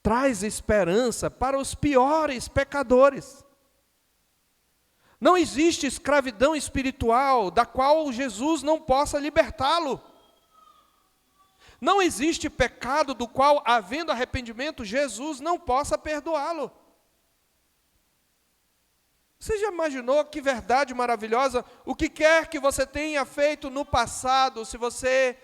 traz esperança para os piores pecadores. Não existe escravidão espiritual da qual Jesus não possa libertá-lo. Não existe pecado do qual, havendo arrependimento, Jesus não possa perdoá-lo. Você já imaginou que verdade maravilhosa? O que quer que você tenha feito no passado, se você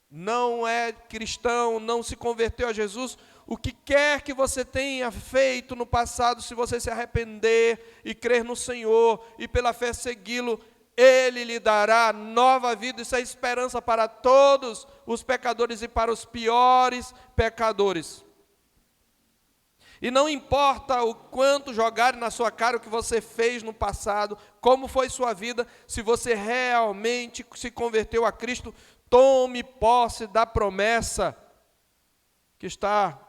não é cristão, não se converteu a Jesus, o que quer que você tenha feito no passado, se você se arrepender e crer no Senhor e pela fé segui-lo, Ele lhe dará nova vida. Isso é esperança para todos os pecadores e para os piores pecadores. E não importa o quanto jogarem na sua cara o que você fez no passado, como foi sua vida, se você realmente se converteu a Cristo, tome posse da promessa que está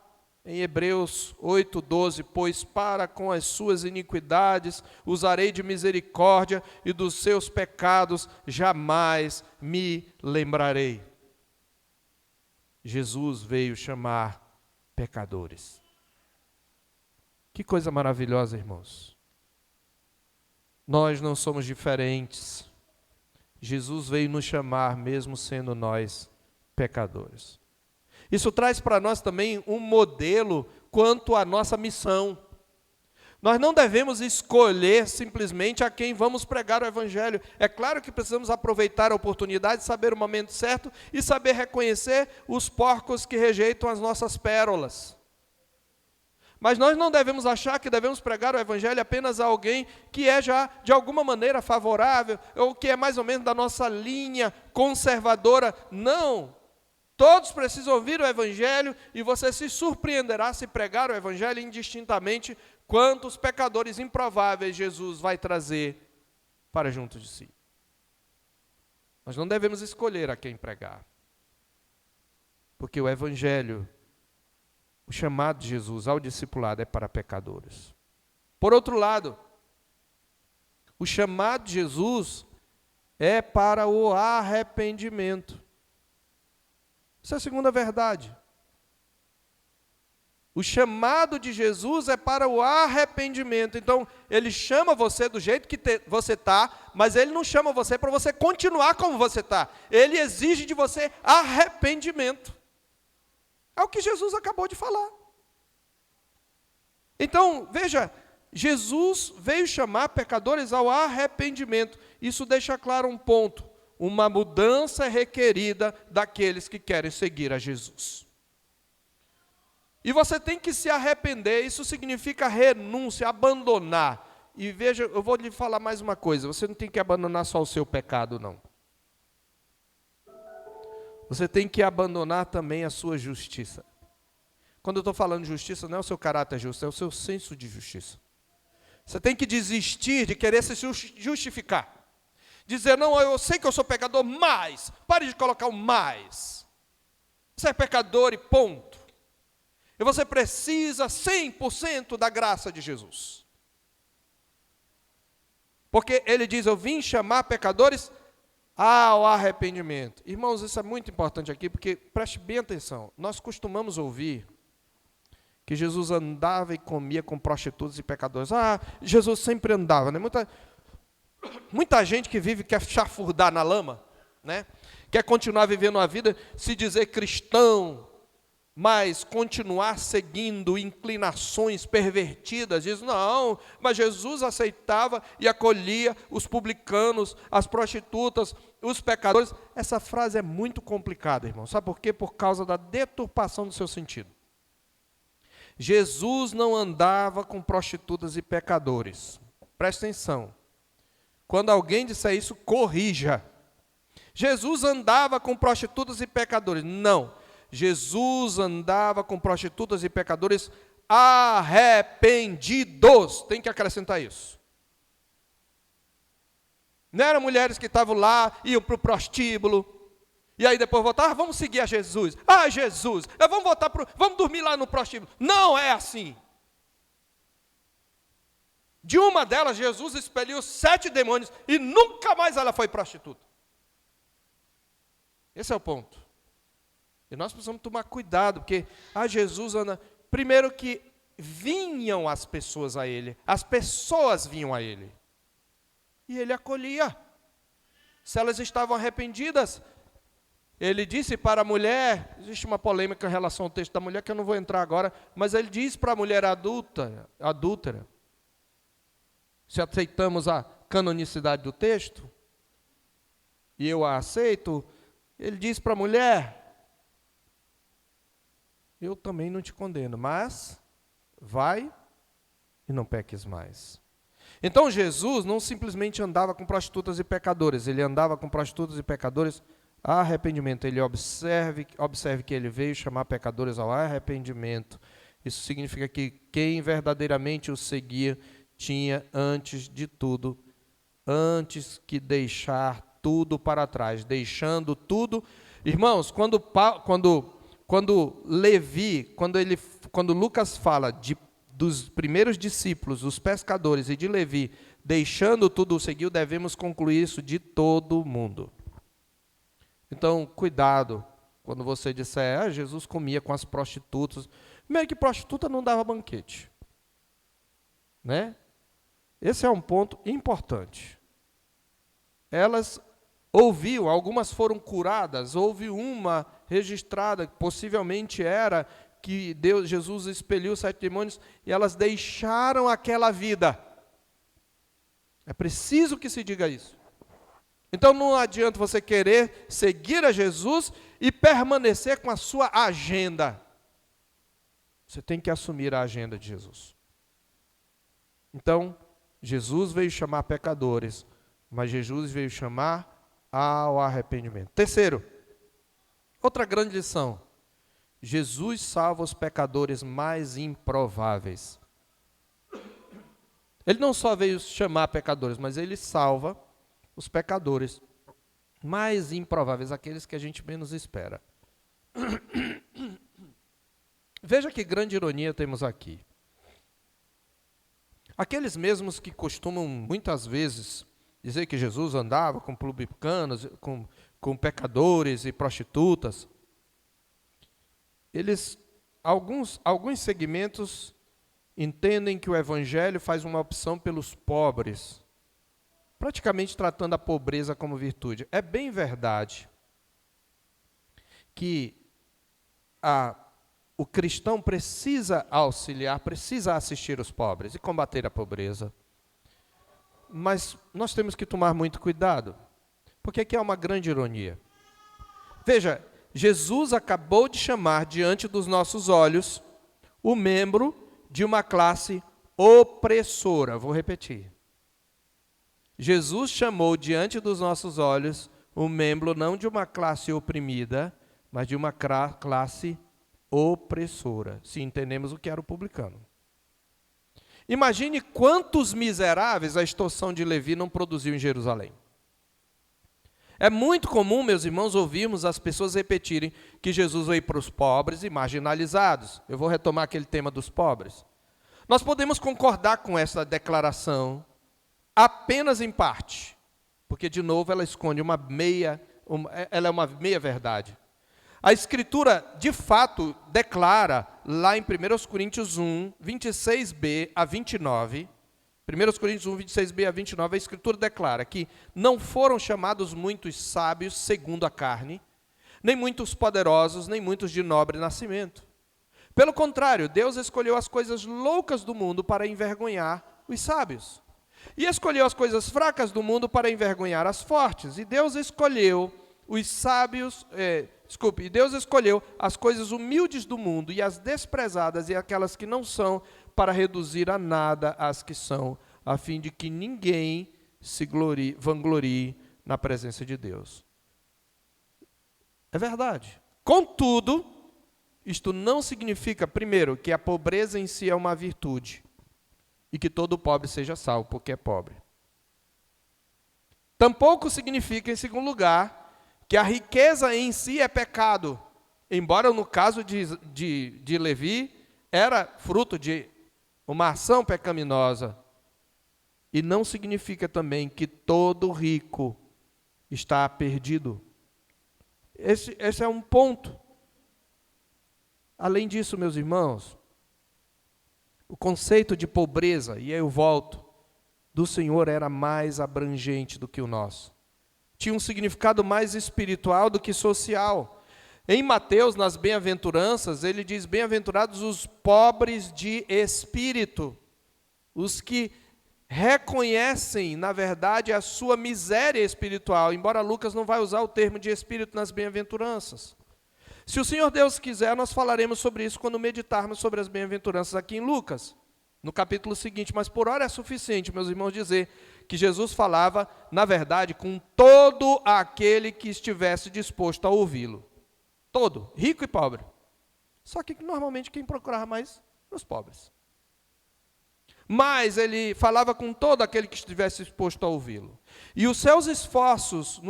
em Hebreus 8:12, pois para com as suas iniquidades usarei de misericórdia e dos seus pecados jamais me lembrarei. Jesus veio chamar pecadores. Que coisa maravilhosa, irmãos. Nós não somos diferentes. Jesus veio nos chamar, mesmo sendo nós pecadores. Isso traz para nós também um modelo quanto à nossa missão. Nós não devemos escolher simplesmente a quem vamos pregar o Evangelho. É claro que precisamos aproveitar a oportunidade, saber o momento certo e saber reconhecer os porcos que rejeitam as nossas pérolas. Mas nós não devemos achar que devemos pregar o evangelho apenas a alguém que é já de alguma maneira favorável, ou que é mais ou menos da nossa linha conservadora. Não! Todos precisam ouvir o evangelho e você se surpreenderá se pregar o evangelho indistintamente quantos pecadores improváveis Jesus vai trazer para junto de si. Nós não devemos escolher a quem pregar, porque o evangelho, o chamado de Jesus ao discipulado é para pecadores. Por outro lado, o chamado de Jesus é para o arrependimento. Essa é a segunda verdade. O chamado de Jesus é para o arrependimento. Então, Ele chama você do jeito que você está, mas Ele não chama você para você continuar como você está. Ele exige de você arrependimento. É o que Jesus acabou de falar. Então, veja, Jesus veio chamar pecadores ao arrependimento. Isso deixa claro um ponto. Uma mudança é requerida daqueles que querem seguir a Jesus. E você tem que se arrepender, isso significa renúncia, abandonar. E veja, eu vou lhe falar mais uma coisa, você não tem que abandonar só o seu pecado, não. Você tem que abandonar também a sua justiça. Quando eu estou falando de justiça, não é o seu caráter justo, é o seu senso de justiça. Você tem que desistir de querer se justificar. Dizer, não, eu sei que eu sou pecador, mas, pare de colocar o mais. Você é pecador e ponto. E você precisa 100% da graça de Jesus. Porque ele diz, eu vim chamar pecadores ao arrependimento. Irmãos, isso é muito importante aqui, porque preste bem atenção. Nós costumamos ouvir que Jesus andava e comia com prostitutas e pecadores. Ah, Jesus sempre andava, né? Muita gente que vive quer chafurdar na lama, né? Quer continuar vivendo a vida, se dizer cristão, mas continuar seguindo inclinações pervertidas. Diz, não, mas Jesus aceitava e acolhia os publicanos, as prostitutas, os pecadores. Essa frase é muito complicada, irmão. Sabe por quê? Por causa da deturpação do seu sentido. Jesus não andava com prostitutas e pecadores. Preste atenção. Quando alguém disser isso, corrija. Jesus andava com prostitutas e pecadores. Não. Jesus andava com prostitutas e pecadores arrependidos. Tem que acrescentar isso. Não eram mulheres que estavam lá, iam para o prostíbulo, e aí depois voltavam, vamos seguir a Jesus. Ah, Jesus, vamos dormir lá no prostíbulo. Não é assim. De uma delas, Jesus expeliu 7 demônios e nunca mais ela foi prostituta. Esse é o ponto. E nós precisamos tomar cuidado, porque Jesus anda... Primeiro que vinham as pessoas a ele, as pessoas vinham a ele. E ele acolhia. Se elas estavam arrependidas, ele disse para a mulher, existe uma polêmica em relação ao texto da mulher, que eu não vou entrar agora, mas ele diz para a mulher adúltera, se aceitamos a canonicidade do texto, e eu a aceito, ele diz para a mulher, eu também não te condeno, mas vai e não peques mais. Então Jesus não simplesmente andava com prostitutas e pecadores, ele andava com prostitutas e pecadores a arrependimento. Ele observe que ele veio chamar pecadores ao arrependimento. Isso significa que quem verdadeiramente o seguia tinha, antes de tudo, antes que deixar tudo para trás, deixando tudo. Irmãos, quando Lucas fala dos primeiros discípulos, dos pescadores e de Levi, deixando tudo o seguiu, devemos concluir isso de todo mundo. Então, cuidado, quando você disser, Jesus comia com as prostitutas, meio que prostituta não dava banquete. Né? Esse é um ponto importante. Elas ouviam, algumas foram curadas, houve uma registrada, possivelmente era que Jesus expeliu 7 demônios, e elas deixaram aquela vida. É preciso que se diga isso. Então não adianta você querer seguir a Jesus e permanecer com a sua agenda. Você tem que assumir a agenda de Jesus. Então, Jesus veio chamar pecadores, mas Jesus veio chamar ao arrependimento. Terceiro, outra grande lição. Jesus salva os pecadores mais improváveis. Ele não só veio chamar pecadores, mas ele salva os pecadores mais improváveis, aqueles que a gente menos espera. Veja que grande ironia temos aqui. Aqueles mesmos que costumam muitas vezes dizer que Jesus andava com publicanos, com pecadores e prostitutas, alguns segmentos entendem que o evangelho faz uma opção pelos pobres, praticamente tratando a pobreza como virtude. É bem verdade que o cristão precisa auxiliar, precisa assistir os pobres e combater a pobreza. Mas nós temos que tomar muito cuidado, porque aqui há uma grande ironia. Veja, Jesus acabou de chamar diante dos nossos olhos o membro de uma classe opressora. Vou repetir. Jesus chamou diante dos nossos olhos o membro não de uma classe oprimida, mas de uma classe opressora, se entendemos o que era o publicano. Imagine quantos miseráveis a extorsão de Levi não produziu em Jerusalém. É muito comum, meus irmãos, ouvirmos as pessoas repetirem que Jesus veio para os pobres e marginalizados. Eu vou retomar aquele tema dos pobres. Nós podemos concordar com essa declaração apenas em parte, porque, de novo, ela esconde ela é uma meia-verdade. A Escritura, de fato, declara, lá em 1 Coríntios 1, 26b a 29, 1 Coríntios 1, 26b a 29, a Escritura declara que não foram chamados muitos sábios segundo a carne, nem muitos poderosos, nem muitos de nobre nascimento. Pelo contrário, Deus escolheu as coisas loucas do mundo para envergonhar os sábios. E escolheu as coisas fracas do mundo para envergonhar as fortes. E Deus escolheu os sábios... Deus escolheu as coisas humildes do mundo e as desprezadas e aquelas que não são para reduzir a nada as que são, a fim de que ninguém se vanglorie na presença de Deus. É verdade. Contudo, isto não significa, primeiro, que a pobreza em si é uma virtude e que todo pobre seja salvo porque é pobre. Tampouco significa, em segundo lugar, que a riqueza em si é pecado, embora no caso de Levi, era fruto de uma ação pecaminosa. E não significa também que todo rico está perdido. Esse é um ponto. Além disso, meus irmãos, o conceito de pobreza, e aí eu volto, do Senhor era mais abrangente do que o nosso. Tinha um significado mais espiritual do que social. Em Mateus, nas bem-aventuranças, ele diz: bem-aventurados os pobres de espírito, os que reconhecem, na verdade, a sua miséria espiritual, embora Lucas não vai usar o termo de espírito nas bem-aventuranças. Se o Senhor Deus quiser, nós falaremos sobre isso quando meditarmos sobre as bem-aventuranças aqui em Lucas, no capítulo seguinte, mas por hora é suficiente, meus irmãos, dizer que Jesus falava, na verdade, com todo aquele que estivesse disposto a ouvi-lo. Todo, rico e pobre. Só que normalmente quem procurava mais os pobres. Mas ele falava com todo aquele que estivesse disposto a ouvi-lo. E nos seus esforços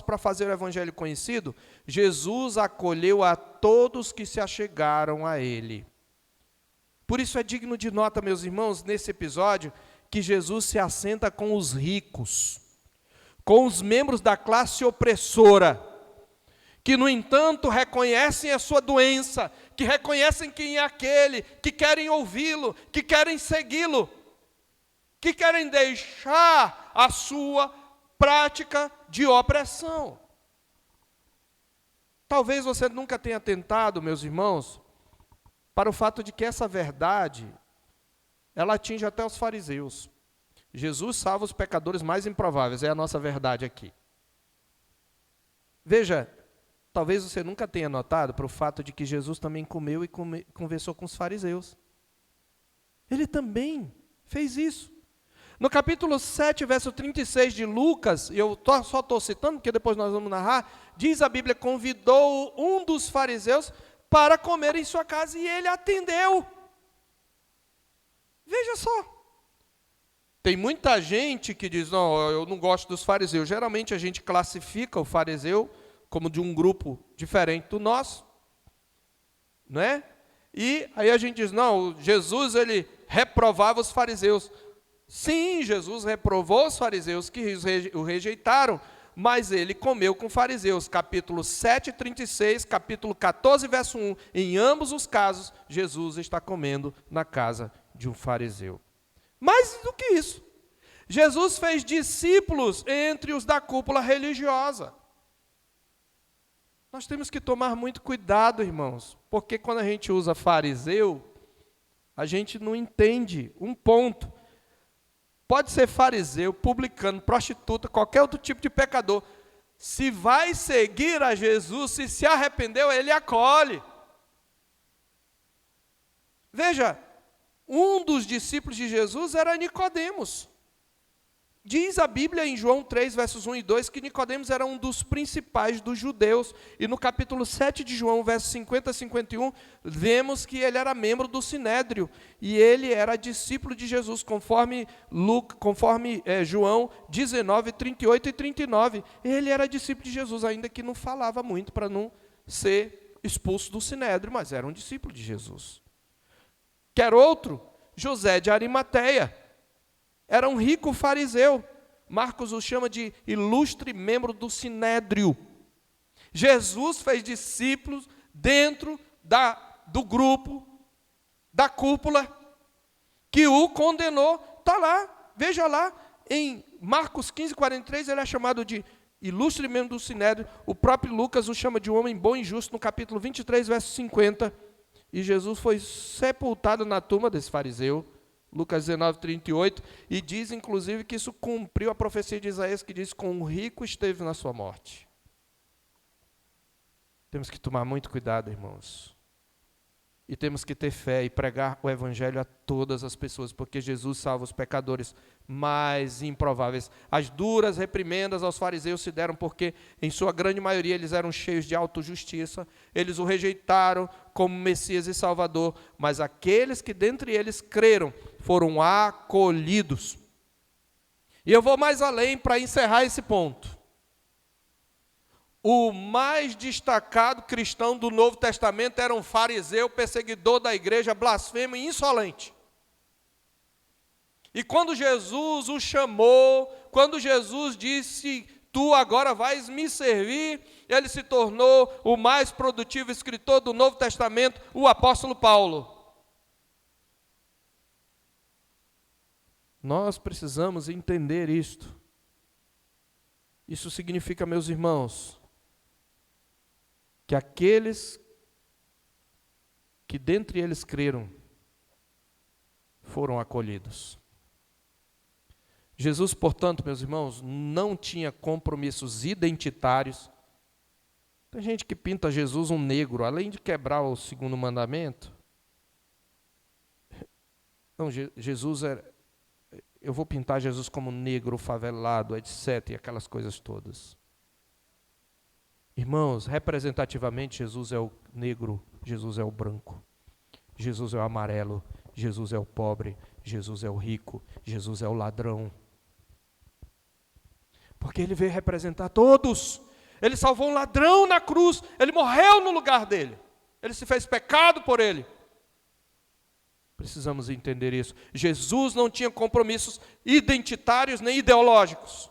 para fazer o evangelho conhecido, Jesus acolheu a todos que se achegaram a ele. Por isso é digno de nota, meus irmãos, nesse episódio, que Jesus se assenta com os ricos, com os membros da classe opressora, que, no entanto, reconhecem a sua doença, que reconhecem quem é aquele, que querem ouvi-lo, que querem segui-lo, que querem deixar a sua prática de opressão. Talvez você nunca tenha tentado, meus irmãos, para o fato de que essa verdade, ela atinge até os fariseus. Jesus salva os pecadores mais improváveis, é a nossa verdade aqui. Veja, Talvez você nunca tenha notado para o fato de que Jesus também comeu e conversou com os fariseus. Ele também fez isso. No capítulo 7, verso 36 de Lucas, e eu só estou citando, porque depois nós vamos narrar, diz a Bíblia, convidou um dos fariseus para comer em sua casa e ele atendeu. Veja só. Tem muita gente que diz, não, eu não gosto dos fariseus. Geralmente a gente classifica o fariseu como de um grupo diferente do nosso, não é? E aí a gente diz, não, Jesus ele reprovava os fariseus. Sim, Jesus reprovou os fariseus que o rejeitaram, mas ele comeu com fariseus. Capítulo 7, 36, capítulo 14, verso 1. Em ambos os casos, Jesus está comendo na casa de um fariseu. Mais do que isso, Jesus fez discípulos entre os da cúpula religiosa. Nós temos que tomar muito cuidado, irmãos, porque quando a gente usa fariseu, a gente não entende um ponto. Pode ser fariseu, publicano, prostituta, qualquer outro tipo de pecador. Se vai seguir a Jesus, se arrependeu, ele acolhe. Veja, um dos discípulos de Jesus era Nicodemos. Diz a Bíblia em João 3, versos 1 e 2, que Nicodemos era um dos principais dos judeus. E no capítulo 7 de João, versos 50 a 51, vemos que ele era membro do Sinédrio. E ele era discípulo de Jesus, conforme João 19, 38 e 39. Ele era discípulo de Jesus, ainda que não falava muito para não ser expulso do Sinédrio, mas era um discípulo de Jesus. Quer outro? José de Arimateia. Era um rico fariseu. Marcos o chama de ilustre membro do Sinédrio. Jesus fez discípulos dentro do grupo, da cúpula, que o condenou. Está lá, veja lá, em Marcos 15, 43, ele é chamado de ilustre membro do Sinédrio. O próprio Lucas o chama de um homem bom e justo, no capítulo 23, verso 50. E Jesus foi sepultado na tumba desse fariseu. Lucas 19, 38, e diz inclusive que isso cumpriu a profecia de Isaías que diz, com o rico esteve na sua morte. Temos que tomar muito cuidado, irmãos. E temos que ter fé e pregar o evangelho a todas as pessoas, porque Jesus salva os pecadores mais improváveis. As duras reprimendas aos fariseus se deram porque, em sua grande maioria, eles eram cheios de autojustiça, eles o rejeitaram como Messias e Salvador, mas aqueles que dentre eles creram foram acolhidos. E eu vou mais além para encerrar esse ponto. O mais destacado cristão do Novo Testamento era um fariseu, perseguidor da igreja, blasfemo e insolente. E quando Jesus o chamou, quando Jesus disse, tu agora vais me servir, ele se tornou o mais produtivo escritor do Novo Testamento, o apóstolo Paulo. Nós precisamos entender isto. Isso significa, meus irmãos, que aqueles que dentre eles creram foram acolhidos. Jesus, portanto, meus irmãos, não tinha compromissos identitários. Tem gente que pinta Jesus um negro, além de quebrar o segundo mandamento. Não, Jesus era... Eu vou pintar Jesus como negro, favelado, etc., e aquelas coisas todas. Irmãos, representativamente, Jesus é o negro, Jesus é o branco, Jesus é o amarelo, Jesus é o pobre, Jesus é o rico, Jesus é o ladrão. Porque ele veio representar todos. Ele salvou um ladrão na cruz, ele morreu no lugar dele, ele se fez pecado por ele. Precisamos entender isso. Jesus não tinha compromissos identitários nem ideológicos.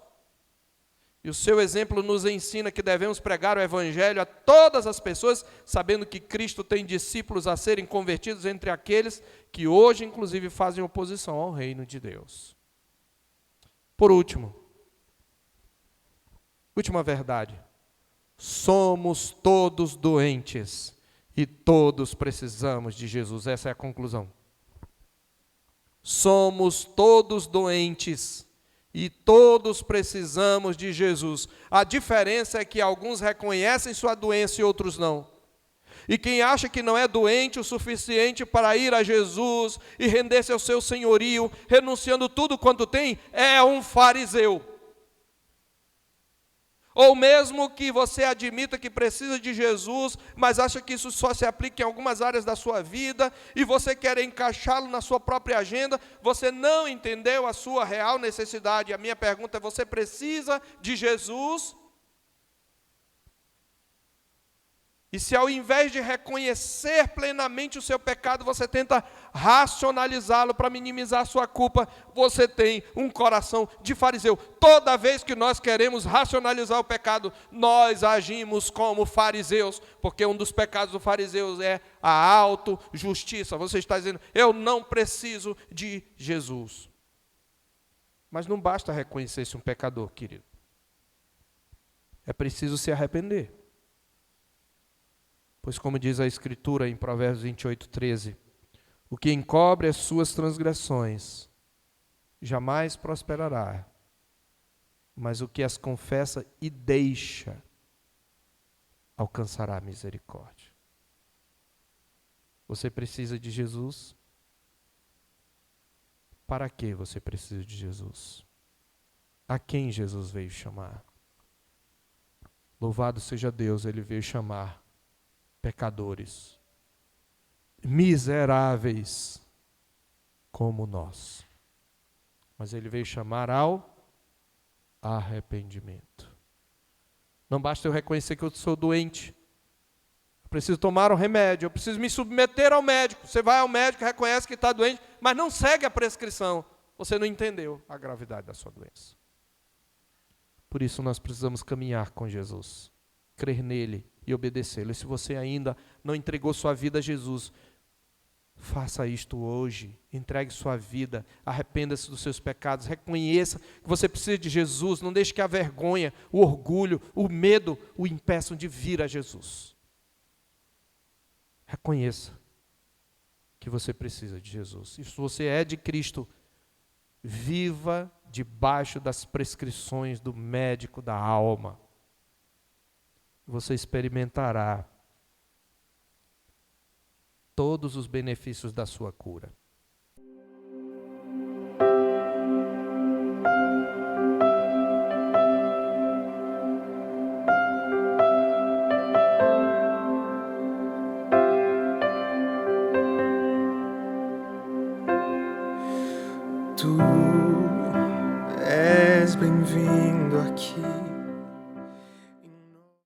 E o seu exemplo nos ensina que devemos pregar o evangelho a todas as pessoas, sabendo que Cristo tem discípulos a serem convertidos entre aqueles que hoje, inclusive, fazem oposição ao reino de Deus. Por último, última verdade. Somos todos doentes e todos precisamos de Jesus. Essa é a conclusão. Somos todos doentes E todos precisamos de Jesus. A diferença é que alguns reconhecem sua doença e outros não. E quem acha que não é doente o suficiente para ir a Jesus e render-se ao seu senhorio, renunciando tudo quanto tem, é um fariseu. Ou mesmo que você admita que precisa de Jesus, mas acha que isso só se aplica em algumas áreas da sua vida, e você quer encaixá-lo na sua própria agenda, você não entendeu a sua real necessidade. A minha pergunta é: você precisa de Jesus? E se ao invés de reconhecer plenamente o seu pecado, você tenta racionalizá-lo para minimizar a sua culpa, você tem um coração de fariseu. Toda vez que nós queremos racionalizar o pecado, nós agimos como fariseus, porque um dos pecados dos fariseus é a autojustiça. Você está dizendo: eu não preciso de Jesus. Mas não basta reconhecer-se um pecador, querido. É preciso se arrepender. Pois como diz a Escritura em Provérbios 28:13, o que encobre as suas transgressões jamais prosperará, mas o que as confessa e deixa alcançará a misericórdia. Você precisa de Jesus? Para que você precisa de Jesus? A quem Jesus veio chamar? Louvado seja Deus, Ele veio chamar pecadores, miseráveis como nós. Mas Ele veio chamar ao arrependimento. Não basta eu reconhecer que eu sou doente. Eu preciso tomar um remédio, eu preciso me submeter ao médico. Você vai ao médico, reconhece que está doente, mas não segue a prescrição. Você não entendeu a gravidade da sua doença. Por isso nós precisamos caminhar com Jesus, crer nele e obedecê-lo. E se você ainda não entregou sua vida a Jesus, faça isto hoje. Entregue sua vida, arrependa-se dos seus pecados, reconheça que você precisa de Jesus. Não deixe que a vergonha, o orgulho, o medo o impeçam de vir a Jesus. Reconheça que você precisa de Jesus. E se você é de Cristo, viva debaixo das prescrições do médico da alma. Você experimentará todos os benefícios da sua cura.